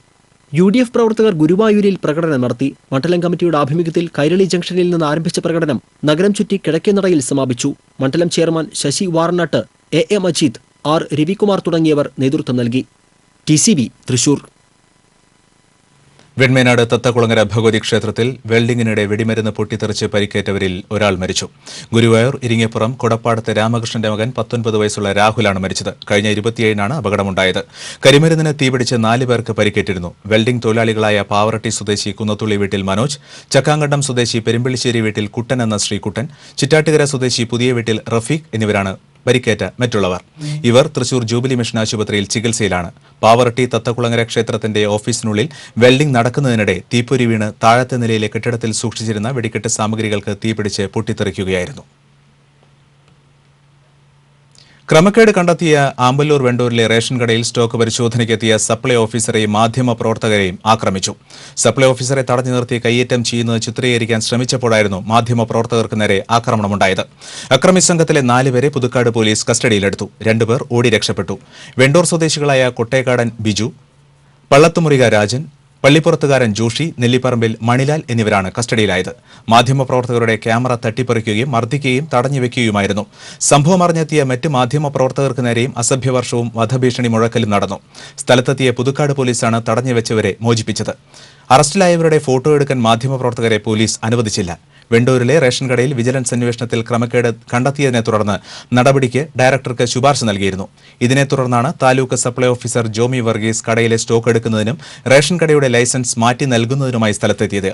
UDF പ്രവർത്തകർ ഗുരുവായൂരിൽ പ്രകടനം നടത്തി. മണ്ഡലം കമ്മിറ്റിയുടെ ആഭിമുഖ്യത്തിൽ കൈരളി ജംഗ്ഷനിൽ നിന്ന് ആരംഭിച്ച പ്രകടനം നഗരം ചുറ്റി കിഴക്കേനടയിൽ സമാപിച്ചു. മണ്ഡലം chairman Sasi Varanat, A Majeed, R Ravikumar തുടങ്ങിയവർ നേതൃത്വം നൽകി. TCB തൃശൂർ. വെൺമേനാട് തത്തക്കുളങ്ങര ഭഗവതി ക്ഷേത്രത്തിൽ വെൽഡിങ്ങിനിടെ വെടിമരുന്ന് പൊട്ടിത്തെറിച്ച് പരിക്കേറ്റവരിൽ ഒരാൾ മരിച്ചു. ഗുരുവായൂർ ഇരിങ്ങപ്പുറം കൊടപ്പാടത്തെ രാമകൃഷ്ണന്റെ മകൻ 19 വയസ്സുള്ള രാഹുലാണ് മരിച്ചത്. കഴിഞ്ഞ 27-നാണ് അപകടമുണ്ടായത്. കരിമരുന്നിന് തീപിടിച്ച് 4 പേർക്ക് പരിക്കേറ്റിരുന്നു. വെൽഡിംഗ് തൊഴിലാളികളായ പാവറട്ടി സ്വദേശി കുന്നത്തുള്ളി വീട്ടിൽ മനോജ്, ചക്കാങ്കണ്ടം സ്വദേശി പെരുമ്പിളിശ്ശേരി വീട്ടിൽ കുട്ടൻ എന്ന ശ്രീകുട്ടൻ, ചിറ്റാട്ടുകര സ്വദേശി പുതിയ വീട്ടിൽ റഫീഖ് എന്നിവരാണ് പരിക്കേറ്റ മറ്റുള്ളവർ. ഇവർ തൃശൂർ ജൂബിലി മിഷൻ ആശുപത്രിയിൽ ചികിത്സയിലാണ്. പാവറട്ടി തത്തക്കുളങ്ങര ക്ഷേത്രത്തിന്റെ ഓഫീസിനുള്ളിൽ വെൽഡിംഗ് നടക്കുന്നതിനിടെ തീപ്പൊരി വീണ് താഴത്തെ നിലയിലെ കെട്ടിടത്തിൽ സൂക്ഷിച്ചിരുന്ന വെടിക്കെട്ട് സാമഗ്രികൾക്ക് തീപിടിച്ച് പൊട്ടിത്തെറിക്കുകയായിരുന്നു. ക്രമക്കേട് കണ്ടെത്തിയ ആമ്പല്ലൂർ വെണ്ടൂരിലെ റേഷൻ കടയിൽ സ്റ്റോക്ക് പരിശോധനയ്ക്കെത്തിയ സപ്ലൈ ഓഫീസറെയും മാധ്യമ പ്രവർത്തകരെയും ആക്രമിച്ചു. സപ്ലൈ ഓഫീസറെ തടഞ്ഞു നിർത്തി കയ്യേറ്റം ചെയ്യുന്നത് ചിത്രീകരിക്കാൻ ശ്രമിച്ചപ്പോഴായിരുന്നു മാധ്യമ പ്രവർത്തകർക്ക് നേരെ ആക്രമണമുണ്ടായത്. അക്രമി സംഘത്തിലെ 4 പേരെ പുതുക്കാട് പോലീസ് കസ്റ്റഡിയിലെടുത്തു. 2 പേർ ഓടി രക്ഷപ്പെട്ടു. വെണ്ടൂർ സ്വദേശികളായ കൊട്ടേക്കാടൻ ബിജു, പള്ളത്തുമുറിക രാജൻ, പള്ളിപ്പുറത്തുകാരൻ ജോഷി, നെല്ലിപ്പറമ്പിൽ മണിലാൽ എന്നിവരാണ് കസ്റ്റഡിയിലായത്. മാധ്യമപ്രവർത്തകരുടെ ക്യാമറ തട്ടിപ്പറിക്കുകയും മർദ്ദിക്കുകയും തടഞ്ഞുവെക്കുകയുമായിരുന്നു. സംഭവം അറിഞ്ഞെത്തിയ മറ്റ് മാധ്യമപ്രവർത്തകർക്ക് നേരെയും അസഭ്യവർഷവും വധഭീഷണി മുഴക്കലും നടന്നു. സ്ഥലത്തെത്തിയ പുതുക്കാട് പോലീസാണ് തടഞ്ഞുവെച്ചവരെ മോചിപ്പിച്ചത്. അറസ്റ്റിലായവരുടെ ഫോട്ടോ എടുക്കാൻ മാധ്യമപ്രവർത്തകരെ പോലീസ് അനുവദിച്ചില്ല. വെണ്ടൂരിലെ റേഷൻ കടയിൽ വിജിലൻസ് അന്വേഷണത്തിൽ ക്രമക്കേട് കണ്ടെത്തിയതിനെ തുടർന്ന് നടപടിക്ക് ഡയറക്ടർക്ക് ശുപാർശ നൽകിയിരുന്നു. ഇതിനെ തുടർന്നാണ് താലൂക്ക് സപ്ലൈ ഓഫീസർ ജോമി വർഗീസ് കടയിലെ സ്റ്റോക്ക് എടുക്കുന്നതിനും റേഷൻ കടയുടെ ലൈസൻസ് മാറ്റി നൽകുന്നതിനുമായി സ്ഥലത്തെത്തിയത്.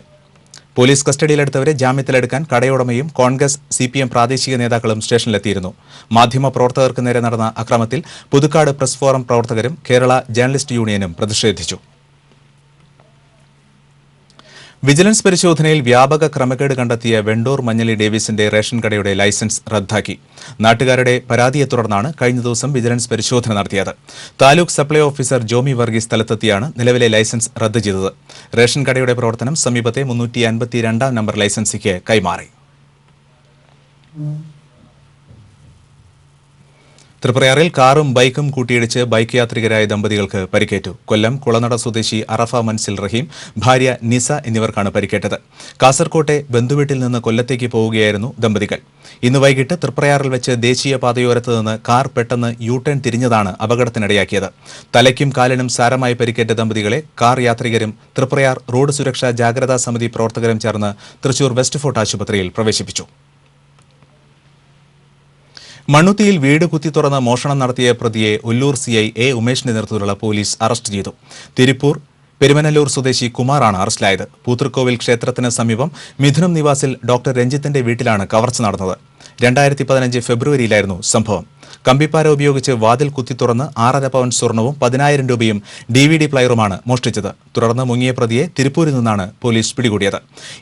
പോലീസ് കസ്റ്റഡിയിലെടുത്തവരെ ജാമ്യത്തിലെടുക്കാൻ കടയുടമയും കോൺഗ്രസ് CPM പ്രാദേശിക നേതാക്കളും സ്റ്റേഷനിലെത്തിയിരുന്നു. മാധ്യമപ്രവർത്തകർക്ക് നേരെ നടന്ന അക്രമത്തിൽ പുതുക്കാട് പ്രസ് ഫോറം പ്രവർത്തകരും കേരള ജേർണലിസ്റ്റ് യൂണിയനും പ്രതിഷേധിച്ചു. വിജിലൻസ് പരിശോധനയിൽ വ്യാപക ക്രമക്കേട് കണ്ടെത്തിയ വെണ്ടൂർ മഞ്ഞളി ഡേവിസിന്റെ റേഷൻ കടയുടെ ലൈസൻസ് റദ്ദാക്കി. നാട്ടുകാരുടെ പരാതിയെ തുടർന്നാണ് കഴിഞ്ഞ ദിവസം വിജിലൻസ് പരിശോധന നടത്തിയത്. താലൂക്ക് സപ്ലൈ ഓഫീസർ ജോമി വർഗീസ് സ്ഥലത്തെത്തിയാണ് നിലവിലെ ലൈസൻസ് റദ്ദ് ചെയ്തത്. റേഷൻ കടയുടെ പ്രവർത്തനം സമീപത്തെ 352-ാം നമ്പർ ലൈസൻസിക്ക് കൈമാറി. തൃപ്രയാറിൽ കാറും ബൈക്കും കൂട്ടിയിടിച്ച് ബൈക്ക് യാത്രികരായ ദമ്പതികൾക്ക് പരിക്കേറ്റു. കൊല്ലം കുളനട സ്വദേശി അറഫ മൻസിൽ റഹീം, ഭാര്യ നിസ എന്നിവർക്കാണ് പരിക്കേറ്റത്. കാസർകോട്ടെ ബന്ധുവീട്ടിൽ നിന്ന് കൊല്ലത്തേക്ക് പോവുകയായിരുന്നു ദമ്പതികൾ. ഇന്ന് വൈകിട്ട് തൃപ്രയാറിൽ വെച്ച് ദേശീയ പാതയോരത്ത് നിന്ന് കാർ പെട്ടെന്ന് യു-ടേൺ തിരിഞ്ഞതാണ് അപകടത്തിനിടയാക്കിയത്. തലയ്ക്കും കാലിനും സാരമായി പരിക്കേറ്റ ദമ്പതികളെ കാർ യാത്രികരും തൃപ്രയാർ റോഡ് സുരക്ഷാ ജാഗ്രതാ സമിതി പ്രവർത്തകരും ചേർന്ന് തൃശൂർ വെസ്റ്റ് ഫോർട്ട് ആശുപത്രിയിൽ പ്രവേശിപ്പിച്ചു. മണ്ണുത്തിയിൽ വീട് കുത്തി തുറന്ന് മോഷണം നടത്തിയ പ്രതിയെ ഒല്ലൂർ CI A ഉമേഷിന്റെ നേതൃത്വത്തിലുള്ള പോലീസ് അറസ്റ്റ് ചെയ്തു. തിരുപ്പൂർ പെരുമനല്ലൂർ സ്വദേശി കുമാറാണ് അറസ്റ്റിലായത്. പൂത്തൃക്കോവിൽ ക്ഷേത്രത്തിന് സമീപം മിഥുനം നിവാസിൽ ഡോക്ടർ രഞ്ജിത്തിന്റെ വീട്ടിലാണ് കവർച്ച നടന്നത്. 2015 ഫെബ്രുവരിയിലായിരുന്നു സംഭവം. കമ്പിപ്പാര ഉപയോഗിച്ച് വാതിൽ കുത്തി തുറന്ന് 6.5 പവൻ സ്വർണവും 10,000 രൂപയും DVD പ്ലെയറുമാണ് മോഷ്ടിച്ചത്. തുടർന്ന് മുങ്ങിയ പ്രതിയെ തിരുപ്പൂരിൽ നിന്നാണ് പോലീസ് പിടികൂടിയത്.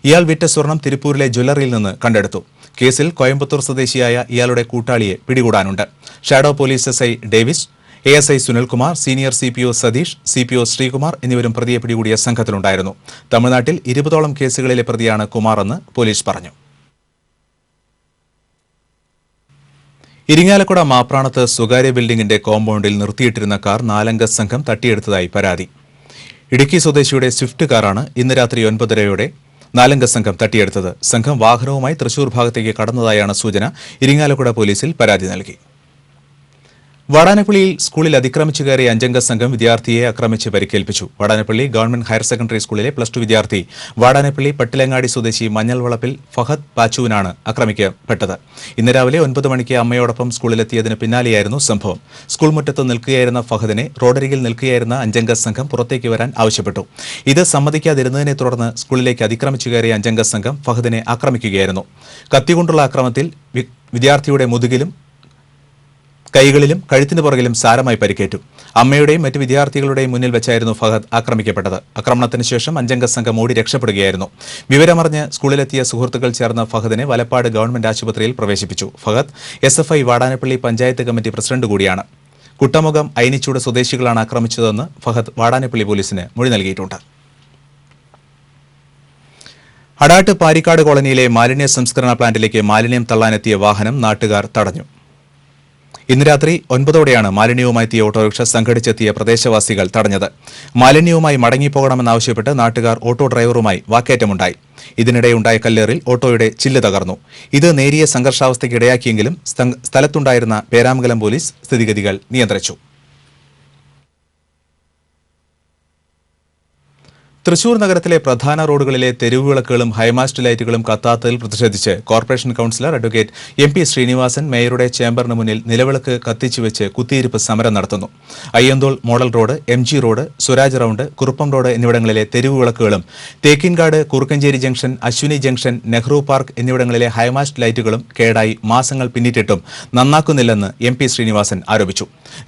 ഇയാൾ വിറ്റ സ്വർണം തിരുപ്പൂരിലെ ജ്വല്ലറിയിൽ നിന്ന് കണ്ടെടുത്തു. കേസിൽ കോയമ്പത്തൂർ സ്വദേശിയായ ഇയാളുടെ കൂട്ടാളിയെ പിടികൂടാനുണ്ട്. Shadow police SI Davis, ASI Sunilkumar, senior CPO Satheesh, CPO Sreekumar എന്നിവരും പ്രതിയെ പിടികൂടിയ സംഘത്തിലുണ്ടായിരുന്നു. തമിഴ്നാട്ടിൽ 20ഓളം കേസുകളിലെ പ്രതിയാണ് കുമാറെന്ന് പോലീസ് പറഞ്ഞു. ഇരിങ്ങാലക്കുട മാപ്രാണത്ത് സ്വകാര്യ ബിൽഡിംഗിന്റെ കോമ്പൗണ്ടിൽ നിർത്തിയിട്ടിരുന്ന കാർ 4-അംഗ സംഘം തട്ടിയെടുത്തതായി പരാതി. ഇടുക്കി സ്വദേശിയുടെ സ്വിഫ്റ്റ് കാറാണ് ഇന്ന് രാത്രി 9:30-യോടെ 4-അംഗ സംഘം തട്ടിയെടുത്തത്. സംഘം വാഹനവുമായി തൃശൂർ ഭാഗത്തേക്ക് കടന്നതായാണ് സൂചന. ഇരിങ്ങാലക്കുട പോലീസിൽ പരാതി നൽകി. വാടാനപ്പള്ളിയിൽ സ്കൂളിൽ അതിക്രമിച്ചു കയറിയ 5-അംഗ സംഘം വിദ്യാർത്ഥിയെ ആക്രമിച്ച് പരിക്കേൽപ്പിച്ചു. വാടാനപ്പള്ളി ഗവൺമെന്റ് ഹയർ സെക്കൻഡറി സ്കൂളിലെ +2 വിദ്യാർത്ഥി വാടാനപ്പള്ളി പട്ടിലങ്ങാടി സ്വദേശി മഞ്ഞൾ വളപ്പിൽ ഫഹദ് പാച്ചുവിനാണ് ആക്രമിക്കപ്പെട്ടത്. ഇന്ന് രാവിലെ 9 മണിക്ക് അമ്മയോടൊപ്പം സ്കൂളിലെത്തിയതിന് പിന്നാലെയായിരുന്നു സംഭവം. സ്കൂൾ മുറ്റത്ത് നിൽക്കുകയായിരുന്ന ഫഹദിനെ റോഡരികിൽ നിൽക്കുകയായിരുന്ന 5-അംഗ സംഘം പുറത്തേക്ക് വരാൻ ആവശ്യപ്പെട്ടു. ഇത് സമ്മതിക്കാതിരുന്നതിനെ തുടർന്ന് സ്കൂളിലേക്ക് അതിക്രമിച്ചു കയറിയ 5-അംഗ സംഘം ഫഹദിനെ ആക്രമിക്കുകയായിരുന്നു. കത്തികൊണ്ടുള്ള ആക്രമണത്തിൽ വിദ്യാർത്ഥിയുടെ മുതുകിലും കൈകളിലും കഴുത്തിന് പുറകിലും സാരമായി പരിക്കേറ്റു. അമ്മയുടെയും മറ്റ് വിദ്യാർത്ഥികളുടെയും മുന്നിൽ വെച്ചായിരുന്നു ഫഹദ് ആക്രമിക്കപ്പെട്ടത്. ആക്രമണത്തിന് ശേഷം 5 അംഗ സംഘം ഓടി രക്ഷപ്പെടുകയായിരുന്നു. വിവരമറിഞ്ഞ് സ്കൂളിലെത്തിയ സുഹൃത്തുക്കൾ ചേർന്ന് ഫഹദിനെ വലപ്പാട് ഗവൺമെന്റ് ആശുപത്രിയിൽ പ്രവേശിപ്പിച്ചു. Fahad SFI Vadanappally panchayat committee president കൂടിയാണ്. കുട്ടമുഖം ഐനിച്ചൂട് സ്വദേശികളാണ് ആക്രമിച്ചതെന്ന് ഫഹദ് വാടാനപ്പള്ളി പോലീസിന് മൊഴി നൽകിയിട്ടുണ്ട്. അടാട്ട് പാരിക്കാട് കോളനിയിലെ മാലിന്യ സംസ്കരണ പ്ലാന്റിലേക്ക് മാലിന്യം തള്ളാനെത്തിയ വാഹനം നാട്ടുകാർ തടഞ്ഞു. ഇന്ന് രാത്രി 9ഓടെയാണ് മാലിന്യവുമായി എത്തിയ ഓട്ടോറിക്ഷ സംഘടിച്ചെത്തിയ പ്രദേശവാസികൾ തടഞ്ഞത്. മാലിന്യവുമായി മടങ്ങിപ്പോകണമെന്നാവശ്യപ്പെട്ട് നാട്ടുകാർ ഓട്ടോ ഡ്രൈവറുമായി വാക്കേറ്റമുണ്ടായി. ഇതിനിടെയുണ്ടായ കല്ലേറിൽ ഓട്ടോയുടെ ചില്ല് തകർന്നു. ഇത് നേരിയ സംഘർഷാവസ്ഥയ്ക്ക് ഇടയാക്കിയെങ്കിലും സ്ഥലത്തുണ്ടായിരുന്ന പേരാമംഗലം പോലീസ് സ്ഥിതിഗതികൾ നിയന്ത്രിച്ചു. തൃശൂർ നഗരത്തിലെ പ്രധാന റോഡുകളിലെ തെരുവുവിളക്കുകളും ഹൈമാസ്റ്റ് ലൈറ്റുകളും കത്താത്തതിൽ പ്രതിഷേധിച്ച് corporation councillor advocate MP Srinivasan മേയറുടെ ചേംബറിന് മുന്നിൽ നിലവിളക്ക് കത്തിച്ചുവെച്ച് കുത്തിയിരിപ്പ് സമരം നടത്തുന്നു. Ayyanthole model road, MG road, Swaraj round, Kuruppam road എന്നിവിടങ്ങളിലെ തെരുവുവിളക്കുകളും Thekkinkadu, Kurukkanchery junction, Ashwini junction, Nehru park എന്നിവിടങ്ങളിലെ ഹൈമാസ്റ്റ് ലൈറ്റുകളും കേടായി മാസങ്ങൾ പിന്നിട്ടിട്ടും നന്നാക്കുന്നില്ലെന്ന് MP ശ്രീനിവാസൻ ആരോപിച്ചു.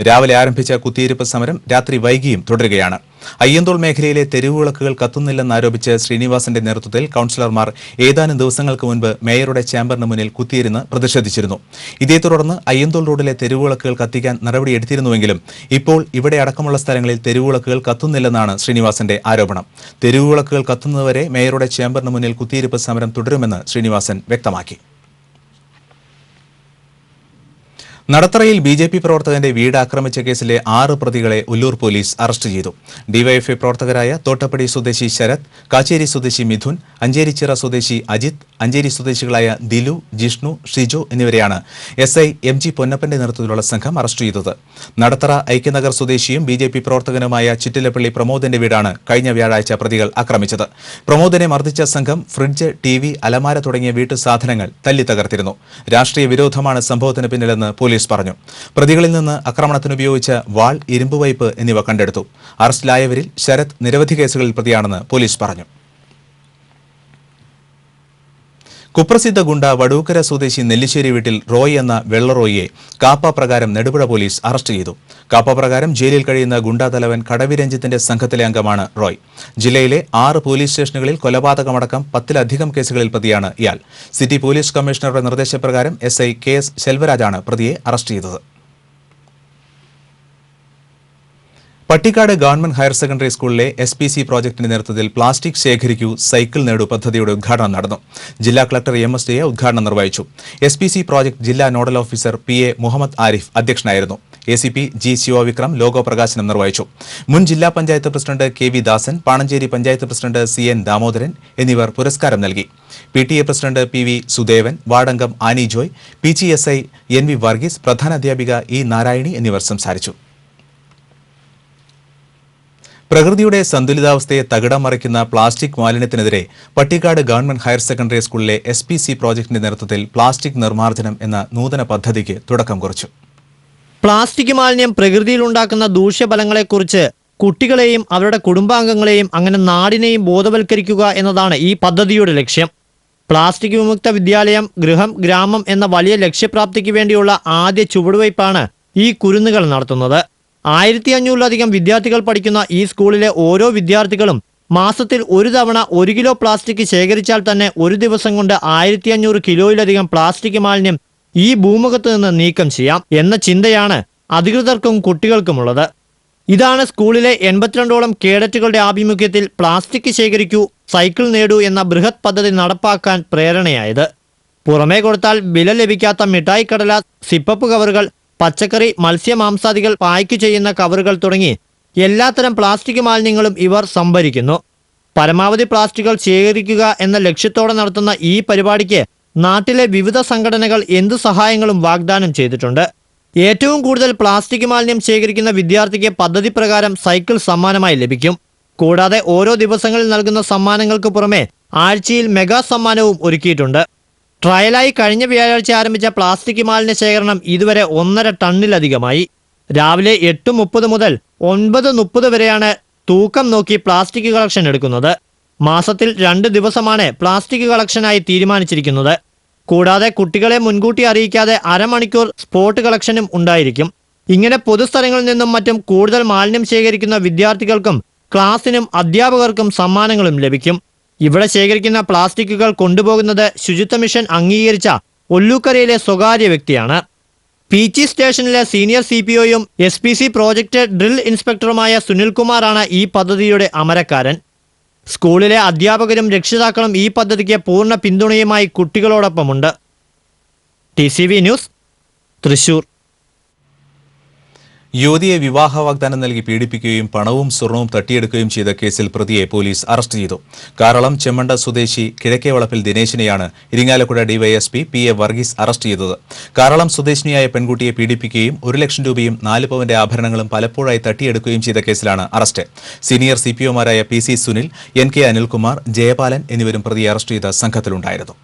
രാവിലെ ആരംഭിച്ച കുത്തിയിരിപ്പ് സമരം രാത്രി വൈകിയും തുടരുകയാണ്. അയ്യന്തോൾ മേഖലയിലെ തെരുവുവിളക്കുകൾ കത്തുന്നില്ലെന്നാരോപിച്ച് ശ്രീനിവാസന്റെ നേതൃത്വത്തിൽ കൌൺസിലർമാർ ഏതാനും ദിവസങ്ങൾക്ക് മുൻപ് മേയറുടെ ചേംബറിന് മുന്നിൽ കുത്തിയിരുന്ന് പ്രതിഷേധിച്ചിരുന്നു. ഇതേ തുടർന്ന് അയ്യന്തോൾ റോഡിലെ തെരുവുവിളക്കുകൾ കത്തിക്കാൻ നടപടിയെടുത്തിരുന്നുവെങ്കിലും ഇപ്പോൾ ഇവിടെ അടക്കമുള്ള സ്ഥലങ്ങളിൽ തെരുവുവിളക്കുകൾ കത്തുന്നില്ലെന്നാണ് ശ്രീനിവാസന്റെ ആരോപണം. തെരുവുവിളക്കുകൾ കത്തുന്നതുവരെ മേയറുടെ ചേംബറിന് മുന്നിൽ കുത്തിയിരിപ്പ് സമരം തുടരുമെന്ന് ശ്രീനിവാസൻ വ്യക്തമാക്കി. നടത്തറയിൽ BJP പ്രവർത്തകന്റെ വീട് ആക്രമിച്ച കേസിലെ 6 പ്രതികളെ ഉല്ലൂർ പോലീസ് അറസ്റ്റ് ചെയ്തു. ഡിവൈഎഫ്ഐ പ്രവർത്തകരായ തോട്ടപ്പടി സ്വദേശി ശരത്, കാച്ചേരി സ്വദേശി മിഥുൻ, അഞ്ചേരിച്ചിറ സ്വദേശി അജിത്, അഞ്ചേരി സ്വദേശികളായ ദിലു, ജിഷ്ണു, ഷിജോ എന്നിവരെയാണ് SI MG പൊന്നപ്പന്റെ നേതൃത്വത്തിലുള്ള സംഘം അറസ്റ്റ് ചെയ്തത്. നടത്തറ ഐക്യനഗർ സ്വദേശിയും BJP പ്രവർത്തകനുമായ ചിറ്റിലപ്പള്ളി പ്രമോദിന്റെ വീടാണ് കഴിഞ്ഞ വ്യാഴാഴ്ച പ്രതികൾ ആക്രമിച്ചത്. പ്രമോദിനെ മർദ്ദിച്ച സംഘം ഫ്രിഡ്ജ്, TV, അലമാര തുടങ്ങിയ വീട്ടു സാധനങ്ങൾ തല്ലി തകർത്തിരുന്നു. രാഷ്ട്രീയ വിരോധമാണ് സംഭവത്തിന് പിന്നിലെന്ന് പോലീസ് പറഞ്ഞു. പ്രതികളിൽ നിന്ന് ആക്രമണത്തിനുപയോഗിച്ച വാൾ, ഇരുമ്പ് പൈപ്പ് എന്നിവ കണ്ടെടുത്തു. അറസ്റ്റിലായവരിൽ ശരത് നിരവധി കേസുകളിൽ പ്രതിയാണെന്ന് പോലീസ് പറഞ്ഞു. കുപ്രസിദ്ധ ഗുണ്ട വടൂക്കര സ്വദേശി നെല്ലിശ്ശേരി വീട്ടിൽ റോയ് എന്ന വെള്ളറോയിയെ കാപ്പ പ്രകാരം നെടുപുഴ പോലീസ് അറസ്റ്റ് ചെയ്തു. കാപ്പ പ്രകാരം ജയിലിൽ കഴിയുന്ന ഗുണ്ടാ തലവൻ കടവി രഞ്ജിത്തിന്റെ സംഘത്തിലെ അംഗമാണ് റോയ്. ജില്ലയിലെ 6 പോലീസ് സ്റ്റേഷനുകളിൽ കൊലപാതകമടക്കം 10-ലധികം കേസുകളിൽ പ്രതിയാണ് ഇയാൾ. സിറ്റി പോലീസ് കമ്മീഷണറുടെ നിർദ്ദേശപ്രകാരം SI KS ശെൽവരാജാണ് പ്രതിയെ അറസ്റ്റ് ചെയ്തത്. പട്ടിക്കാട് ഗവൺമെന്റ് ഹയർ സെക്കൻഡറി സ്കൂളിലെ SPC പ്രോജക്ടിന്റെ നേതൃത്വത്തിൽ പ്ലാസ്റ്റിക് ശേഖരിക്കൂ, സൈക്കിൾ നേടൂ പദ്ധതിയുടെ ഉദ്ഘാടനം നടന്നു. ജില്ലാ കളക്ടർ MS Jaya ഉദ്ഘാടനം നിർവഹിച്ചു. SPC പ്രോജക്ട് ജില്ലാ nodal officer PA Muhammad Arif അധ്യക്ഷനായിരുന്നു. ACP G ശിവവിക്രം ലോഗോ പ്രകാശനം നിർവഹിച്ചു. മുൻ ജില്ലാ panchayat president KV Dasan, Pananchery panchayat president CN Damodaran എന്നിവർ പുരസ്കാരം നൽകി. PTA പ്രസിഡന്റ് PV സുദേവൻ, വാർഡംഗം ആനി ജോയ്, PGSI NV വർഗീസ്, പ്രധാനാധ്യാപിക E നാരായണി എന്നിവർ സംസാരിച്ചു. പ്രകൃതിയുടെ സന്തുലിതാവസ്ഥയെ തകിടം മറിക്കുന്ന പ്ലാസ്റ്റിക് മാലിന്യത്തിനെതിരെ പട്ടിക്കാട് ഗവൺമെന്റ് ഹയർ സെക്കൻഡറി സ്കൂളിലെ SPC പ്രോജക്ടിന്റെ നേതൃത്വത്തിൽ പ്ലാസ്റ്റിക് നിർമ്മാർജ്ജനം എന്ന നൂതന പദ്ധതിക്ക് തുടക്കം കുറിച്ചു. പ്ലാസ്റ്റിക് മാലിന്യം പ്രകൃതിയിലുണ്ടാക്കുന്ന ദൂഷ്യഫലങ്ങളെക്കുറിച്ച് കുട്ടികളെയും അവരുടെ കുടുംബാംഗങ്ങളെയും അങ്ങനെ നാടിനെയും ബോധവൽക്കരിക്കുക എന്നതാണ് ഈ പദ്ധതിയുടെ ലക്ഷ്യം. പ്ലാസ്റ്റിക് വിമുക്ത വിദ്യാലയം, ഗൃഹം, ഗ്രാമം എന്ന വലിയ ലക്ഷ്യപ്രാപ്തിക്ക് വേണ്ടിയുള്ള ആദ്യ ചുവടുവയ്പ്പാണ് ഈ കുരുന്നുകൾ നടത്തുന്നത്. 1500-ലധികം വിദ്യാർത്ഥികൾ പഠിക്കുന്ന ഈ സ്കൂളിലെ ഓരോ വിദ്യാർത്ഥികളും മാസത്തിൽ ഒരു തവണ 1 കിലോ പ്ലാസ്റ്റിക് ശേഖരിച്ചാൽ തന്നെ ഒരു ദിവസം കൊണ്ട് 1500 കിലോയിലധികം പ്ലാസ്റ്റിക് മാലിന്യം ഈ ഭൂമുഖത്ത് നിന്ന് നീക്കം ചെയ്യാം എന്ന ചിന്തയാണ് അധികൃതർക്കും കുട്ടികൾക്കുമുള്ളത്. ഇതാണ് സ്കൂളിലെ 82ഓളം കേഡറ്റുകളുടെ ആഭിമുഖ്യത്തിൽ പ്ലാസ്റ്റിക് ശേഖരിക്കൂ, സൈക്കിൾ നേടൂ എന്ന ബൃഹത് പദ്ധതി നടപ്പാക്കാൻ പ്രേരണയായത്. പുറമേ കൊടുത്താൽ വില ലഭിക്കാത്ത മിഠായി കടലാസ്, സിപ്പപ്പ് കവറുകൾ, പച്ചക്കറി, മത്സ്യമാംസാദികൾ പായ്ക്ക് ചെയ്യുന്ന കവറുകൾ തുടങ്ങി എല്ലാത്തരം പ്ലാസ്റ്റിക് മാലിന്യങ്ങളും ഇവർ സംഭരിക്കുന്നു. പരമാവധി പ്ലാസ്റ്റിക്കുകൾ ശേഖരിക്കുക എന്ന ലക്ഷ്യത്തോടെ നടത്തുന്ന ഈ പരിപാടിക്ക് നാട്ടിലെ വിവിധ സംഘടനകൾ എന്തു സഹായങ്ങളും വാഗ്ദാനം ചെയ്തിട്ടുണ്ട്. ഏറ്റവും കൂടുതൽ പ്ലാസ്റ്റിക് മാലിന്യം ശേഖരിക്കുന്ന വിദ്യാർത്ഥിക്ക് പദ്ധതി പ്രകാരം സൈക്കിൾ സമ്മാനമായി ലഭിക്കും. കൂടാതെ ഓരോ ദിവസങ്ങളിൽ നൽകുന്ന സമ്മാനങ്ങൾക്ക് പുറമെ ആഴ്ചയിൽ മെഗാ സമ്മാനവും ഒരുക്കിയിട്ടുണ്ട്. ട്രയലായി കഴിഞ്ഞ വ്യാഴാഴ്ച ആരംഭിച്ച പ്ലാസ്റ്റിക് മാലിന്യ ശേഖരണം ഇതുവരെ 1.5 ടണ്ണിലധികമായി. രാവിലെ 8:30 മുതൽ 9:30 വരെയാണ് തൂക്കം നോക്കി പ്ലാസ്റ്റിക് കളക്ഷൻ എടുക്കുന്നത്. മാസത്തിൽ 2 ദിവസമാണ് പ്ലാസ്റ്റിക് കളക്ഷനായി തീരുമാനിച്ചിരിക്കുന്നത്. കൂടാതെ കുട്ടികളെ മുൻകൂട്ടി അറിയിക്കാതെ അരമണിക്കൂർ സ്പോട്ട് കളക്ഷനും ഉണ്ടായിരിക്കും. ഇങ്ങനെ പൊതുസ്ഥലങ്ങളിൽ നിന്നും മറ്റും കൂടുതൽ മാലിന്യം ശേഖരിക്കുന്ന വിദ്യാർത്ഥികൾക്കും ക്ലാസിനും അധ്യാപകർക്കും സമ്മാനങ്ങളും ലഭിക്കും. ഇവിടെ ശേഖരിക്കുന്ന പ്ലാസ്റ്റിക്കുകൾ കൊണ്ടുപോകുന്നത് ശുചിത്വ മിഷൻ അംഗീകരിച്ച ഒല്ലൂക്കരയിലെ സ്വകാര്യ വ്യക്തിയാണ്. പീച്ചി സ്റ്റേഷനിലെ സീനിയർ CPOയും SPC പ്രോജക്ട് ഡ്രിൽ ഇൻസ്പെക്ടറുമായ സുനിൽകുമാറാണ് ഈ പദ്ധതിയുടെ അമരക്കാരൻ. സ്കൂളിലെ അധ്യാപകരും രക്ഷിതാക്കളും ഈ പദ്ധതിക്ക് പൂർണ്ണ പിന്തുണയുമായി കുട്ടികളോടൊപ്പമുണ്ട്. TCV news, Thrissur. യുവതിയെ വിവാഹ വാഗ്ദാനം നൽകി പീഡിപ്പിക്കുകയും പണവും സ്വർണവും തട്ടിയെടുക്കുകയും ചെയ്ത കേസിൽ പ്രതിയെ പോലീസ് അറസ്റ്റ് ചെയ്തു. കാരളം ചെമ്മണ്ട സ്വദേശി കിഴക്കേവളപ്പിൽ ദിനേശിനെയാണ് Irinjalakuda DYSP PA Varghese arrest ചെയ്തത്. കാരളം സ്വദേശിനിയായ പെൺകുട്ടിയെ പീഡിപ്പിക്കുകയും 1 ലക്ഷം രൂപയും 4 പവന്റെ ആഭരണങ്ങളും പലപ്പോഴായി തട്ടിയെടുക്കുകയും ചെയ്ത കേസിലാണ് അറസ്റ്റ്. സീനിയർ CPOമാരായ PC സുനിൽ, NK അനിൽകുമാർ, ജയപാലൻ എന്നിവരും പ്രതിയെ അറസ്റ്റ് ചെയ്ത സംഘത്തിലുണ്ടായിരുന്നു.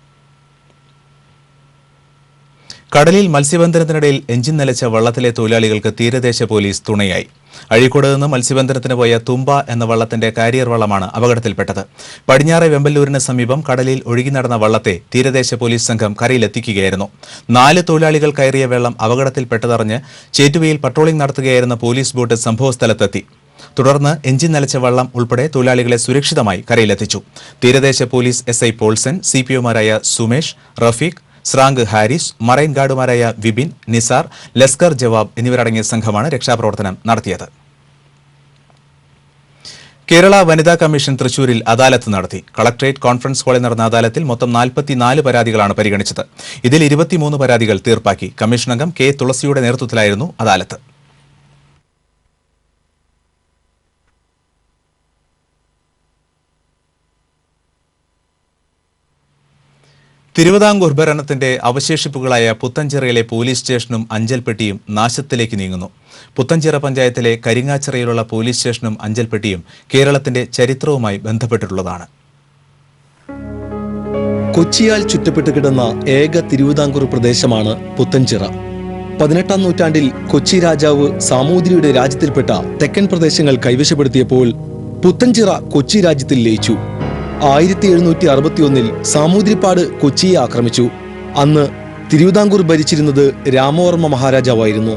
കടലിൽ മത്സ്യബന്ധനത്തിനിടയിൽ എഞ്ചിൻ നിലച്ച വള്ളത്തിലെ തൊഴിലാളികൾക്ക് തീരദേശ പോലീസ് തുണയായി. അഴീക്കോട് നിന്ന് മത്സ്യബന്ധനത്തിന് പോയ തുമ്പ എന്ന വള്ളത്തിന്റെ കാരിയർ വള്ളമാണ് അപകടത്തിൽപ്പെട്ടത്. പടിഞ്ഞാറെ വെമ്പല്ലൂരിന് സമീപം കടലിൽ ഒഴുകി നടന്ന വള്ളത്തെ തീരദേശ പോലീസ് സംഘം കരയിലെത്തിക്കുകയായിരുന്നു. 4 തൊഴിലാളികൾ കയറിയ വെള്ളം അപകടത്തിൽപ്പെട്ടതറിഞ്ഞ് ചേറ്റുവയിൽ പട്രോളിംഗ് നടത്തുകയായിരുന്ന പോലീസ് ബോട്ട് സംഭവസ്ഥലത്തെത്തി. തുടർന്ന് എഞ്ചിൻ നിലച്ച വള്ളം ഉൾപ്പെടെ തൊഴിലാളികളെ സുരക്ഷിതമായി കരയിലെത്തിച്ചു. തീരദേശ പോലീസ് SI പോൾസൺ, CPOമാരായ സുമേഷ്, റഫീഖ്, സ്രാങ്ക് ഹാരിസ്, മറൈൻ ഗാർഡുമാരായ വിപിൻ, നിസാർ, ലസ്കർ ജവാബ് എന്നിവരടങ്ങിയ സംഘമാണ് രക്ഷാപ്രവർത്തനം നടത്തിയത്. കേരള വനിതാ കമ്മീഷൻ തൃശൂരിൽ അദാലത്ത് നടത്തി. കളക്ടറേറ്റ് കോൺഫറൻസ് ഹാളിൽ നടന്ന അദാലത്തിൽ മൊത്തം 44 പരാതികളാണ് പരിഗണിച്ചത്. ഇതിൽ 23 പരാതികൾ തീർപ്പാക്കി. കമ്മീഷൻ അംഗം K തുളസിയുടെ നേതൃത്വത്തിലായിരുന്നു അദാലത്ത്. തിരുവിതാംകൂർ ഭരണത്തിന്റെ അവശേഷിപ്പുകളായ പുത്തഞ്ചിറയിലെ പോലീസ് സ്റ്റേഷനും അഞ്ചൽപ്പെട്ടിയും നാശത്തിലേക്ക് നീങ്ങുന്നു. പുത്തഞ്ചിറ പഞ്ചായത്തിലെ കരിങ്ങാച്ചിറയിലുള്ള പോലീസ് സ്റ്റേഷനും അഞ്ചൽപ്പെട്ടിയും കേരളത്തിന്റെ ചരിത്രവുമായി ബന്ധപ്പെട്ടിട്ടുള്ളതാണ്. കൊച്ചിയാൽ ചുറ്റപ്പെട്ട് കിടന്ന ഏക തിരുവിതാംകൂർ പ്രദേശമാണ് പുത്തഞ്ചിറ. 18ാം നൂറ്റാണ്ടിൽ കൊച്ചി രാജാവ് സാമൂതിരിയുടെ രാജ്യത്തിൽപ്പെട്ട തെക്കൻ പ്രദേശങ്ങൾ കൈവശപ്പെടുത്തിയപ്പോൾ പുത്തഞ്ചിറ കൊച്ചി രാജ്യത്തിൽ ലയിച്ചു. 1761 സാമൂതിരിപ്പാട് കൊച്ചിയെ ആക്രമിച്ചു. അന്ന് തിരുവിതാംകൂർ ഭരിച്ചിരുന്നത് രാമവർമ്മ മഹാരാജാവായിരുന്നു.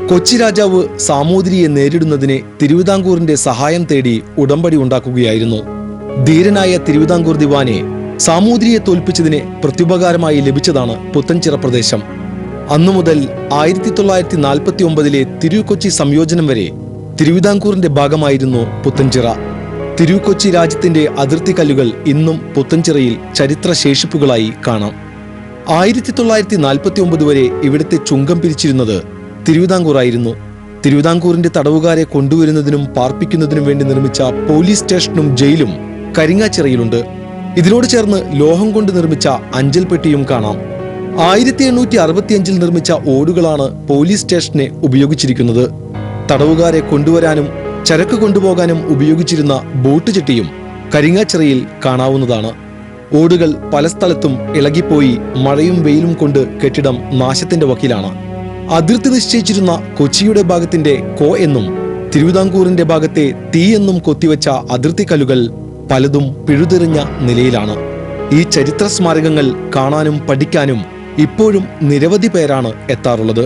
കൊച്ചി രാജാവ് സാമൂതിരിയെ നേരിടുന്നതിന് തിരുവിതാംകൂറിന്റെ സഹായം തേടി ഉടമ്പടി ഉണ്ടാക്കുകയായിരുന്നു. ധീരനായ തിരുവിതാംകൂർ ദിവാനെ സാമൂതിരിയെ തോൽപ്പിച്ചതിന് പ്രത്യുപകാരമായി ലഭിച്ചതാണ് പുത്തഞ്ചിറ പ്രദേശം. അന്നു മുതൽ 1949 തിരുക്കൊച്ചി സംയോജനം വരെ തിരുവിതാംകൂറിന്റെ ഭാഗമായിരുന്നു പുത്തഞ്ചിറ. തിരുക്കൊച്ചി രാജ്യത്തിന്റെ അതിർത്തി കല്ലുകൾ ഇന്നും പുത്തഞ്ചിറയിൽ ചരിത്ര ശേഷിപ്പുകളായി കാണാം. 1949 വരെ ഇവിടുത്തെ ചുങ്കം പിരിച്ചിരുന്നത് തിരുവിതാംകൂറായിരുന്നു. തിരുവിതാംകൂറിന്റെ തടവുകാരെ കൊണ്ടുവരുന്നതിനും പാർപ്പിക്കുന്നതിനും വേണ്ടി നിർമ്മിച്ച പോലീസ് സ്റ്റേഷനും ജയിലും കരിങ്ങാച്ചിറയിലുണ്ട്. ഇതിനോട് ചേർന്ന് ലോഹം കൊണ്ട് നിർമ്മിച്ച അഞ്ചൽപ്പെട്ടിയും കാണാം. 1865 നിർമ്മിച്ച ഓടുകളാണ് പോലീസ് സ്റ്റേഷനെ ഉപയോഗിച്ചിരിക്കുന്നത്. തടവുകാരെ കൊണ്ടുവരാനും ചരക്ക് കൊണ്ടുപോകാനും ഉപയോഗിച്ചിരുന്ന ബോട്ട് ചെട്ടിയും കരിങ്ങാച്ചിറയിൽ കാണാവുന്നതാണ്. ഓടുകൾ പല സ്ഥലത്തും ഇളകിപ്പോയി മഴയും വെയിലും കൊണ്ട് കെട്ടിടം നാശത്തിന്റെ വക്കിലാണ്. അതിർത്തി നിശ്ചയിച്ചിരുന്ന കൊച്ചിയുടെ ഭാഗത്തിന്റെ കോ എന്നും തിരുവിതാംകൂറിന്റെ ഭാഗത്തെ തീ എന്നും കൊത്തിവെച്ച അതിർത്തി കല്ലുകൾ പലതും പിഴുതെറിഞ്ഞ നിലയിലാണ്. ഈ ചരിത്ര സ്മാരകങ്ങൾ കാണാനും പഠിക്കാനും ഇപ്പോഴും നിരവധി പേരാണ് എത്താറുള്ളത്.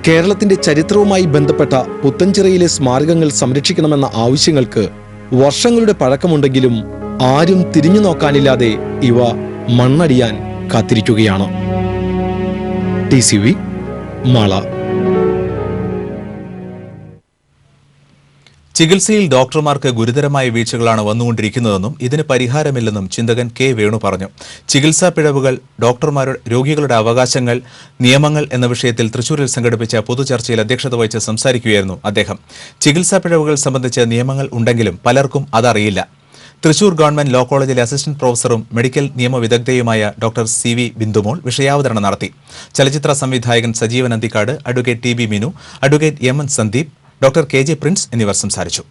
കേരളത്തിന്റെ ചരിത്രവുമായി ബന്ധപ്പെട്ട പുത്തഞ്ചിറയിലെ സ്മാരകങ്ങൾ സംരക്ഷിക്കണമെന്ന ആവശ്യങ്ങൾക്ക് വർഷങ്ങളുടെ പഴക്കമുണ്ടെങ്കിലും ആരും തിരിഞ്ഞു നോക്കാനില്ലാതെ ഇവ മണ്ണടിയാൻ കാത്തിരിക്കുകയാണ്. TCV മാള. ചികിത്സയിൽ ഡോക്ടർമാർക്ക് ഗുരുതരമായ വീഴ്ചകളാണ് വന്നുകൊണ്ടിരിക്കുന്നതെന്നും ഇതിന് പരിഹാരമില്ലെന്നും ചിന്തകൻ K വേണു പറഞ്ഞു. ചികിത്സാ പിഴവുകൾ, ഡോക്ടർമാരുടെ രോഗികളുടെ അവകാശങ്ങൾ, നിയമങ്ങൾ എന്ന വിഷയത്തിൽ തൃശൂരിൽ സംഘടിപ്പിച്ച പൊതുചർച്ചയിൽ അധ്യക്ഷത വഹിച്ച് സംസാരിക്കുകയായിരുന്നു അദ്ദേഹം. ചികിത്സാ പിഴവുകൾ സംബന്ധിച്ച് നിയമങ്ങൾ ഉണ്ടെങ്കിലും പലർക്കും അതറിയില്ല. Thrissur government law college assistant പ്രൊഫസറും മെഡിക്കൽ നിയമവിദഗ്ധയുമായ ഡോക്ടർ CV ബിന്ദുമോൾ വിഷയാവതരണം നടത്തി. ചലച്ചിത്ര സംവിധായകൻ Sajeevan Anthikad, advocate TB Minu, advocate MN Sandeep, doctor KJ Prince എന്നിവർ സംസാരിച്ചു.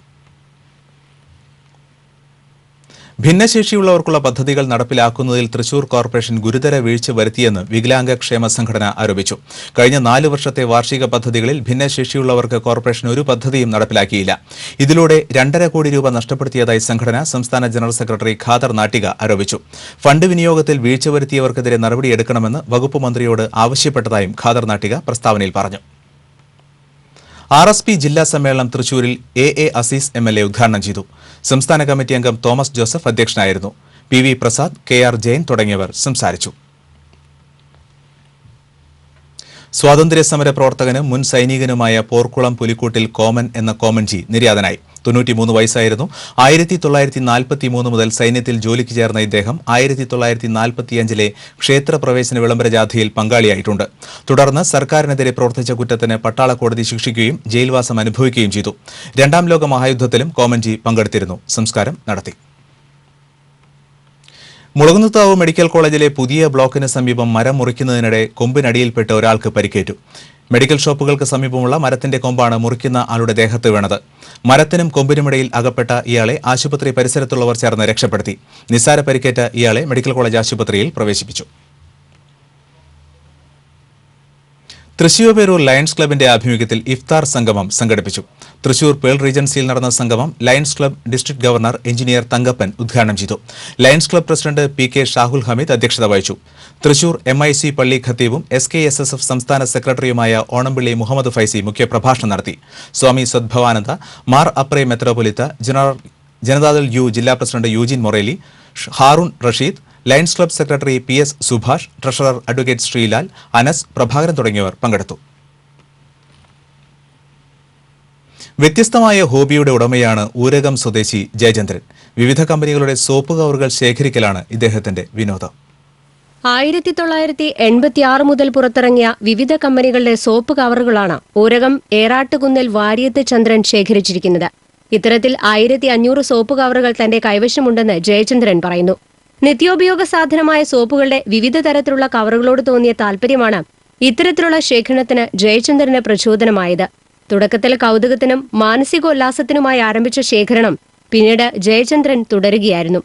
ഭിന്നശേഷിയുള്ളവർക്കുള്ള പദ്ധതികൾ നടപ്പിലാക്കുന്നതിൽ തൃശൂർ കോർപ്പറേഷൻ ഗുരുതര വീഴ്ച വരുത്തിയെന്ന് വികലാംഗ ക്ഷേമ സംഘടന ആരോപിച്ചു. കഴിഞ്ഞ 4 വർഷത്തെ വാർഷിക പദ്ധതികളിൽ ഭിന്നശേഷിയുള്ളവർക്ക് കോർപ്പറേഷൻ ഒരു പദ്ധതിയും നടപ്പിലാക്കിയില്ല. ഇതിലൂടെ 2.5 കോടി രൂപ നഷ്ടപ്പെടുത്തിയതായി സംഘടന സംസ്ഥാന ജനറൽ സെക്രട്ടറി ഖാദർ നാട്ടിക ആരോപിച്ചു. ഫണ്ട് വിനിയോഗത്തിൽ വീഴ്ച വരുത്തിയവർക്കെതിരെ നടപടിയെടുക്കണമെന്ന് വകുപ്പ് മന്ത്രിയോട് ആവശ്യപ്പെട്ടതായും ഖാദർ നാട്ടിക പ്രസ്താവനയിൽ പറഞ്ഞു. RSP ജില്ലാ സമ്മേളനം തൃശൂരിൽ A അസീസ് MLA ഉദ്ഘാടനം ചെയ്തു. സംസ്ഥാന കമ്മിറ്റി അംഗം തോമസ് ജോസഫ് അധ്യക്ഷനായിരുന്നു. PV പ്രസാദ്, KR ജയൻ തുടങ്ങിയവർ സംസാരിച്ചു. സ്വാതന്ത്ര്യസമര പ്രവർത്തകനും മുൻ സൈനികനുമായ പോർക്കുളം പുലിക്കൂട്ടിൽ കോമൻ എന്ന കോമൻജി നിര്യാതനായി. 93 വയസ്സായിരുന്നു. 1943 മുതൽ സൈന്യത്തിൽ ജോലിക്ക് ചേർന്ന ഇദ്ദേഹം 1945 ക്ഷേത്രപ്രവേശന വിളംബര ജാഥയിൽ പങ്കാളിയായിട്ടുണ്ട്. തുടർന്ന് സർക്കാരിനെതിരെ പ്രവർത്തിച്ച കുറ്റത്തിന് പട്ടാള കോടതി ശിക്ഷിക്കുകയും ജയിൽവാസം അനുഭവിക്കുകയും ചെയ്തു. 2ാം ലോക മഹായുദ്ധത്തിലും കോമൻജി പങ്കെടുത്തിരുന്നു. സംസ്കാരം നടത്തി. മുളകുന്നത്താവ് മെഡിക്കൽ കോളേജിലെ പുതിയ ബ്ലോക്കിന് സമീപം മരം മുറിക്കുന്നതിനിടെ കൊമ്പിനടിയിൽപ്പെട്ട് ഒരാൾക്ക് പരിക്കേറ്റു. മെഡിക്കൽ ഷോപ്പുകൾക്ക് സമീപമുള്ള മരത്തിന്റെ കൊമ്പാണ് മുറിക്കുന്ന ആളുടെ ദേഹത്ത് വീണത്. മരത്തിനും കൊമ്പിനുമിടയിൽ അകപ്പെട്ട ഇയാളെ ആശുപത്രി പരിസരത്തുള്ളവർ ചേർന്ന് രക്ഷപ്പെടുത്തി. നിസ്സാര പരിക്കേറ്റ ഇയാളെ മെഡിക്കൽ കോളേജ് ആശുപത്രിയിൽ പ്രവേശിപ്പിച്ചു. തൃശ്ശൂർപേരൂർ ലയൺസ് ക്ലബിന്റെ ആഭിമുഖ്യത്തിൽ ഇഫ്താർ സംഗമം സംഘടിപ്പിച്ചു. തൃശൂർ പേൾ റീജൻസിയിൽ നടന്ന സംഗമം lions club district governor engineer Thankappan ഉദ്ഘാടനം ചെയ്തു. Lions club president PK Shahul Hameed അധ്യക്ഷത വഹിച്ചു. തൃശൂർ MIC പള്ളി ഖത്തീബും SKSSF സംസ്ഥാന സെക്രട്ടറിയുമായ ഓണംപിള്ളി മുഹമ്മദ് ഫൈസി മുഖ്യപ്രഭാഷണം നടത്തി. സ്വാമി സദ്ഭവാനന്ദ, മാർ അപ്രേ മെത്രോപൊലിത്ത, ജനതാദൾ U ജില്ലാ പ്രസിഡന്റ് യൂജിൻ Morelli, Haroon Rasheed, lions club secretary PS Subhash, treasurer advocate Sreelal, Anas, Prabhakaran തുടങ്ങിയവർ പങ്കെടുത്തു. വ്യത്യസ്തമായ ഹോബിയുടെ ഉടമയാണ് ഊരകം സ്വദേശി ജയചന്ദ്രൻ. വിവിധ കമ്പനികളുടെ സോപ്പ് കവറുകൾ ശേഖരിക്കലാണ് ഇദ്ദേഹത്തിന്റെ വിനോദം. 1986 മുതൽ പുറത്തിറങ്ങിയ വിവിധ കമ്പനികളുടെ സോപ്പ് കവറുകളാണ് ഊരകം ഏറാട്ടുകുന്നൽ വാര്യത്ത് ചന്ദ്രൻ ശേഖരിച്ചിരിക്കുന്നത്. ഇത്തരത്തിൽ 1500 സോപ്പ് കവറുകൾ തന്റെ കൈവശമുണ്ടെന്ന് ജയചന്ദ്രൻ പറയുന്നു. നിത്യോപയോഗ സാധനമായ സോപ്പുകളുടെ വിവിധ തരത്തിലുള്ള കവറുകളോട് തോന്നിയ താൽപര്യമാണ് ഇത്തരത്തിലുള്ള ശേഖരണത്തിന് ജയചന്ദ്രന് പ്രചോദനമായത്. തുടക്കത്തിൽ കൗതുകത്തിനും മാനസികോല്ലാസത്തിനുമായി ആരംഭിച്ച ശേഖരണം പിന്നീട് ജയചന്ദ്രൻ തുടരുകയായിരുന്നു.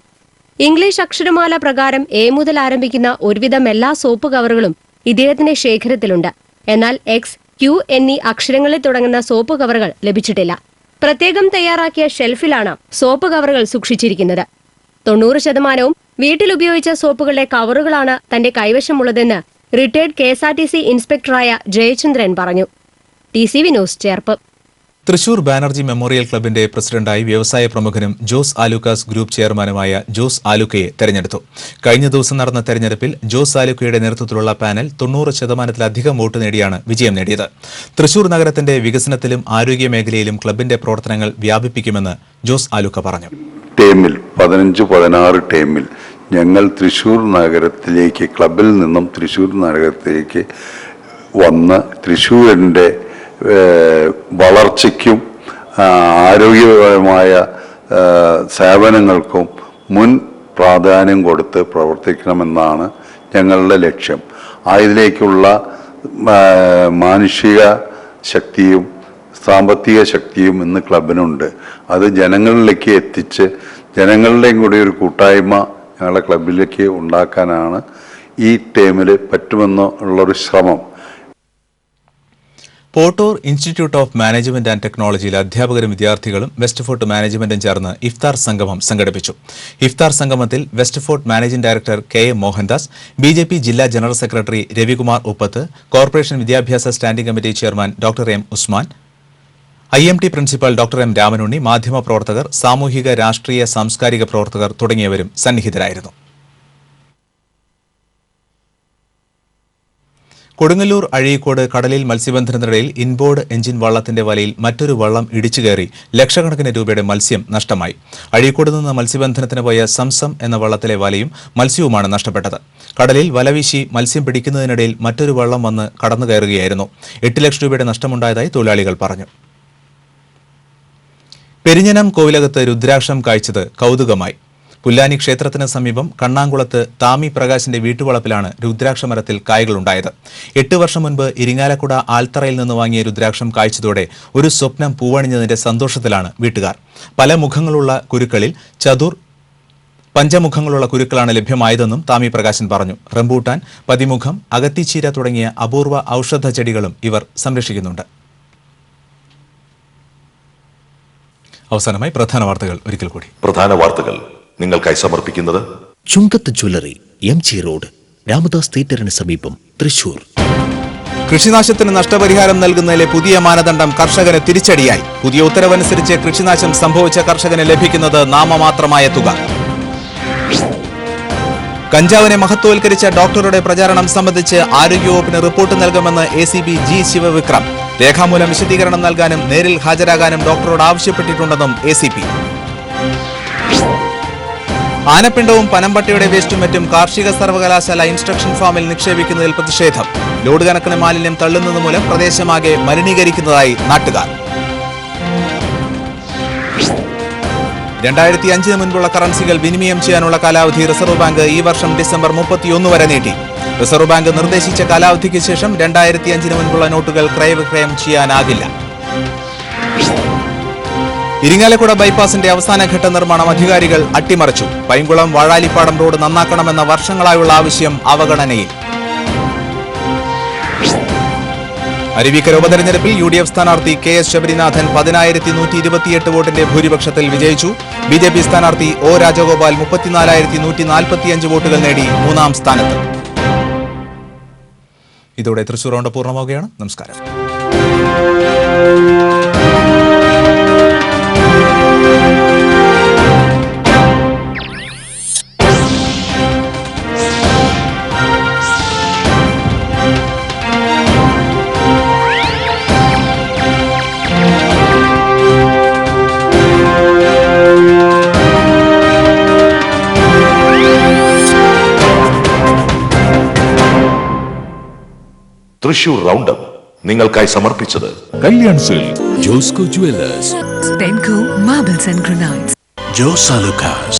ഇംഗ്ലീഷ് അക്ഷരമാല പ്രകാരം A മുതൽ ആരംഭിക്കുന്ന ഒരുവിധം എല്ലാ സോപ്പ് കവറുകളും ഇദ്ദേഹത്തിന്റെ ശേഖരത്തിലുണ്ട്. എന്നാൽ X, Q എന്നീ അക്ഷരങ്ങളിൽ തുടങ്ങുന്ന സോപ്പ് കവറുകൾ ലഭിച്ചിട്ടില്ല. പ്രത്യേകം തയ്യാറാക്കിയ ഷെൽഫിലാണ് സോപ്പ് കവറുകൾ സൂക്ഷിച്ചിരിക്കുന്നത്. 90% വീട്ടിലുപയോഗിച്ച സോപ്പുകളുടെ കവറുകളാണ് തന്റെ കൈവശമുള്ളതെന്ന് റിട്ടയർഡ് KSRTC ഇൻസ്പെക്ടറായ ജയചന്ദ്രൻ പറഞ്ഞു. TCV news Cherpu. Thrissur Banerjee memorial ക്ലബിന്റെ പ്രസിഡന്റായി വ്യവസായ പ്രമുഖനും ജോസ് ആലുക്കാസ് ഗ്രൂപ്പ് ചെയർമാനുമായ ജോസ് ആലുക്കയെ തെരഞ്ഞെടുത്തു. കഴിഞ്ഞ ദിവസം നടന്ന തെരഞ്ഞെടുപ്പിൽ ജോസ് ആലുക്കയുടെ നേതൃത്വത്തിലുള്ള പാനൽ 90%-ലധികം വോട്ട് നേടിയാണ് വിജയം നേടിയത്. തൃശൂർ നഗരത്തിന്റെ വികസനത്തിലും ആരോഗ്യ മേഖലയിലും ക്ലബിന്റെ പ്രവർത്തനങ്ങൾ വ്യാപിപ്പിക്കുമെന്ന് ജോസ് ആലുക്ക പറഞ്ഞു. 15-16 ടേമിൽ ഞങ്ങൾ തൃശൂർ നഗരത്തിലേക്ക്, ക്ലബിൽ നിന്നും തൃശൂർ നഗരത്തിലേക്ക് വന്ന് തൃശൂരിൻ്റെ വളർച്ചയ്ക്കും ആരോഗ്യപരമായ സേവനങ്ങൾക്കും മുൻ പ്രാധാന്യം കൊടുത്ത് പ്രവർത്തിക്കണമെന്നാണ് ഞങ്ങളുടെ ലക്ഷ്യം. അതിലേക്കുള്ള മാനുഷിക ശക്തിയും സാമ്പത്തിക ശക്തിയും ഇന്ന് ക്ലബിനുണ്ട്. അത് ജനങ്ങളിലേക്ക് എത്തിച്ച് ജനങ്ങളുടെയും കൂടി ഒരു കൂട്ടായ്മ ഞങ്ങളുടെ ക്ലബിലേക്ക് ഉണ്ടാക്കാനാണ് ഈ ടേമിൽ പറ്റുമെന്നുള്ളൊരു ശ്രമം. Pottoor institute of management and ടെക്നോളജിയിലെ അധ്യാപകരും വിദ്യാർത്ഥികളും വെസ്റ്റ് ഫോർട്ട് മാനേജ്മെന്റും ചേർന്ന് ഇഫ്താർ സംഗമം സംഘടിപ്പിച്ചു. ഇഫ്താർ സംഗമത്തിൽ West Fort managing director KM Mohandas, BJP ജില്ലാ general secretary Ravikumar Uppath, corporation വിദ്യാഭ്യാസ standing committee chairman Dr. M. Usman, IMT principal Dr. M. Ramanunni, മാധ്യമപ്രവർത്തകർ, സാമൂഹിക രാഷ്ട്രീയ സാംസ്കാരിക പ്രവർത്തകർ തുടങ്ങിയവരും സന്നിഹിതരായിരുന്നു. കൊടുങ്ങല്ലൂർ അഴീക്കോട് കടലിൽ മത്സ്യബന്ധനത്തിനിടയിൽ ഇൻബോർഡ് എഞ്ചിൻ വള്ളത്തിന്റെ വലയിൽ മറ്റൊരു വള്ളം ഇടിച്ചുകയറി ലക്ഷക്കണക്കിന് രൂപയുടെ മത്സ്യം നഷ്ടമായി. അഴീക്കോട് നിന്ന് മത്സ്യബന്ധനത്തിന് പോയ സംസം എന്ന വള്ളത്തിലെ വലയും മത്സ്യവുമാണ് നഷ്ടപ്പെട്ടത്. കടലിൽ വലവീശി മത്സ്യം പിടിക്കുന്നതിനിടയിൽ മറ്റൊരു വള്ളം വന്ന് കടന്നു കയറുകയായിരുന്നു. 8 ലക്ഷം രൂപയുടെ നഷ്ടമുണ്ടായതായി തൊഴിലാളികൾ പറഞ്ഞു. പെരിഞ്ഞനം കോവിലകത്ത് രുദ്രാക്ഷം കായ്ച്ചത് കൗതുകമായി. പുല്ലാനി ക്ഷേത്രത്തിന് സമീപം കണ്ണാങ്കുളത്ത് താമി പ്രകാശിന്റെ വീട്ടുവളപ്പിലാണ് രുദ്രാക്ഷമരത്തിൽ കായകളുണ്ടായത്. 8 വർഷം മുൻപ് ഇരിങ്ങാലക്കുട ആൽത്തറയിൽ നിന്ന് വാങ്ങിയ രുദ്രാക്ഷം കായ്ച്ചതോടെ ഒരു സ്വപ്നം പൂവണിഞ്ഞതിന്റെ സന്തോഷത്തിലാണ് വീട്ടുകാർ. പല മുഖങ്ങളുള്ള കുരുക്കളിൽ പഞ്ചമുഖങ്ങളുള്ള കുരുക്കളാണ് ലഭ്യമായതെന്നും താമി പ്രകാശൻ പറഞ്ഞു. റംബൂട്ടാൻ, പതിമുഖം, അകത്തിച്ചീര തുടങ്ങിയ അപൂർവ ഔഷധ ചെടികളും ഇവർ സംരക്ഷിക്കുന്നുണ്ട്. അവസാനമായി പ്രധാന വാർത്തകൾ ഒരിക്കൽ കൂടി. പ്രധാന വാർത്തകൾ നിങ്ങൾക്കായി സമർപ്പിക്കുന്നത് ചുങ്കത്ത് ജ്വല്ലറി, MG റോഡ്, രാമദാസ് തിയേറ്ററിന് സമീപം, തൃശൂർ. കൃഷിനാശത്തിന് നഷ്ടപരിഹാരം നൽകുന്നതിലെ പുതിയ മാനദണ്ഡം കർഷകന് തിരിച്ചടിയായി. പുതിയ ഉത്തരവനുസരിച്ച് കൃഷിനാശം സംഭവിച്ച കർഷകന് ലഭിക്കുന്നത് നാമമാത്രമായ തുക. കഞ്ചാവിനെ മഹത്വവൽക്കരിച്ച ഡോക്ടറുടെ പ്രചാരണം സംബന്ധിച്ച് ആരോഗ്യവകുപ്പിന് റിപ്പോർട്ട് നൽകുമെന്ന് ACP G ശിവവിക്രം. രേഖാമൂലം വിശദീകരണം നൽകാനും നേരിൽ ഹാജരാകാനും ഡോക്ടറോട് ആവശ്യപ്പെട്ടിട്ടുണ്ടെന്നും ACP. ആനപ്പിണ്ടവും പനമ്പട്ടയുടെ വേസ്റ്റും മറ്റും കാർഷിക സർവകലാശാല ഇൻസ്ട്രക്ഷൻ ഫാമിൽ നിക്ഷേപിക്കുന്നതിൽ പ്രതിഷേധം. ലോഡ് കണക്കിന് മാലിന്യം തള്ളുന്നത് മൂലം പ്രദേശമാകെ മലിനീകരിക്കുന്നതായി നാട്ടുകാർ. 2005 മുൻപുള്ള കറൻസികൾ വിനിമയം ചെയ്യാനുള്ള കാലാവധി റിസർവ് ബാങ്ക് ഈ വർഷം ഡിസംബർ 31 വരെ നീട്ടി. റിസർവ് ബാങ്ക് നിർദ്ദേശിച്ച കാലാവധിക്ക് ശേഷം 2005 മുൻപുള്ള നോട്ടുകൾ ക്രയവിക്രയം ചെയ്യാനാകില്ല. ഇരിങ്ങാലക്കുട ബൈപ്പാസിന്റെ അവസാനഘട്ട നിർമ്മാണം അധികാരികൾ അട്ടിമറിച്ചു. പൈങ്കുളം വാഴാലിപ്പാടം റോഡ് നന്നാക്കണമെന്ന വർഷങ്ങളായുള്ള ആവശ്യം അവഗണനയിൽ. അരുവിക്കര ഉപതെരഞ്ഞെടുപ്പിൽ UDF സ്ഥാനാർത്ഥി KS ശബരിനാഥൻ 10,128 വോട്ടിന്റെ ഭൂരിപക്ഷത്തിൽ വിജയിച്ചു. BJP സ്ഥാനാർത്ഥി O രാജഗോപാൽ 34,145 വോട്ടുകൾ നേടി 3ാം സ്ഥാനത്ത്. ഇതോടെ തൃശൂർ റൗണ്ട് പൂർണ്ണമാവുകയാണ്. നമസ്കാരം. തൃശൂർ റൗണ്ടപ്പ് നിങ്ങൾക്കായി സമർപ്പിച്ചത് Kalyan silk, Josco jewellers, Penco Marbles and Granites. Josalukkas.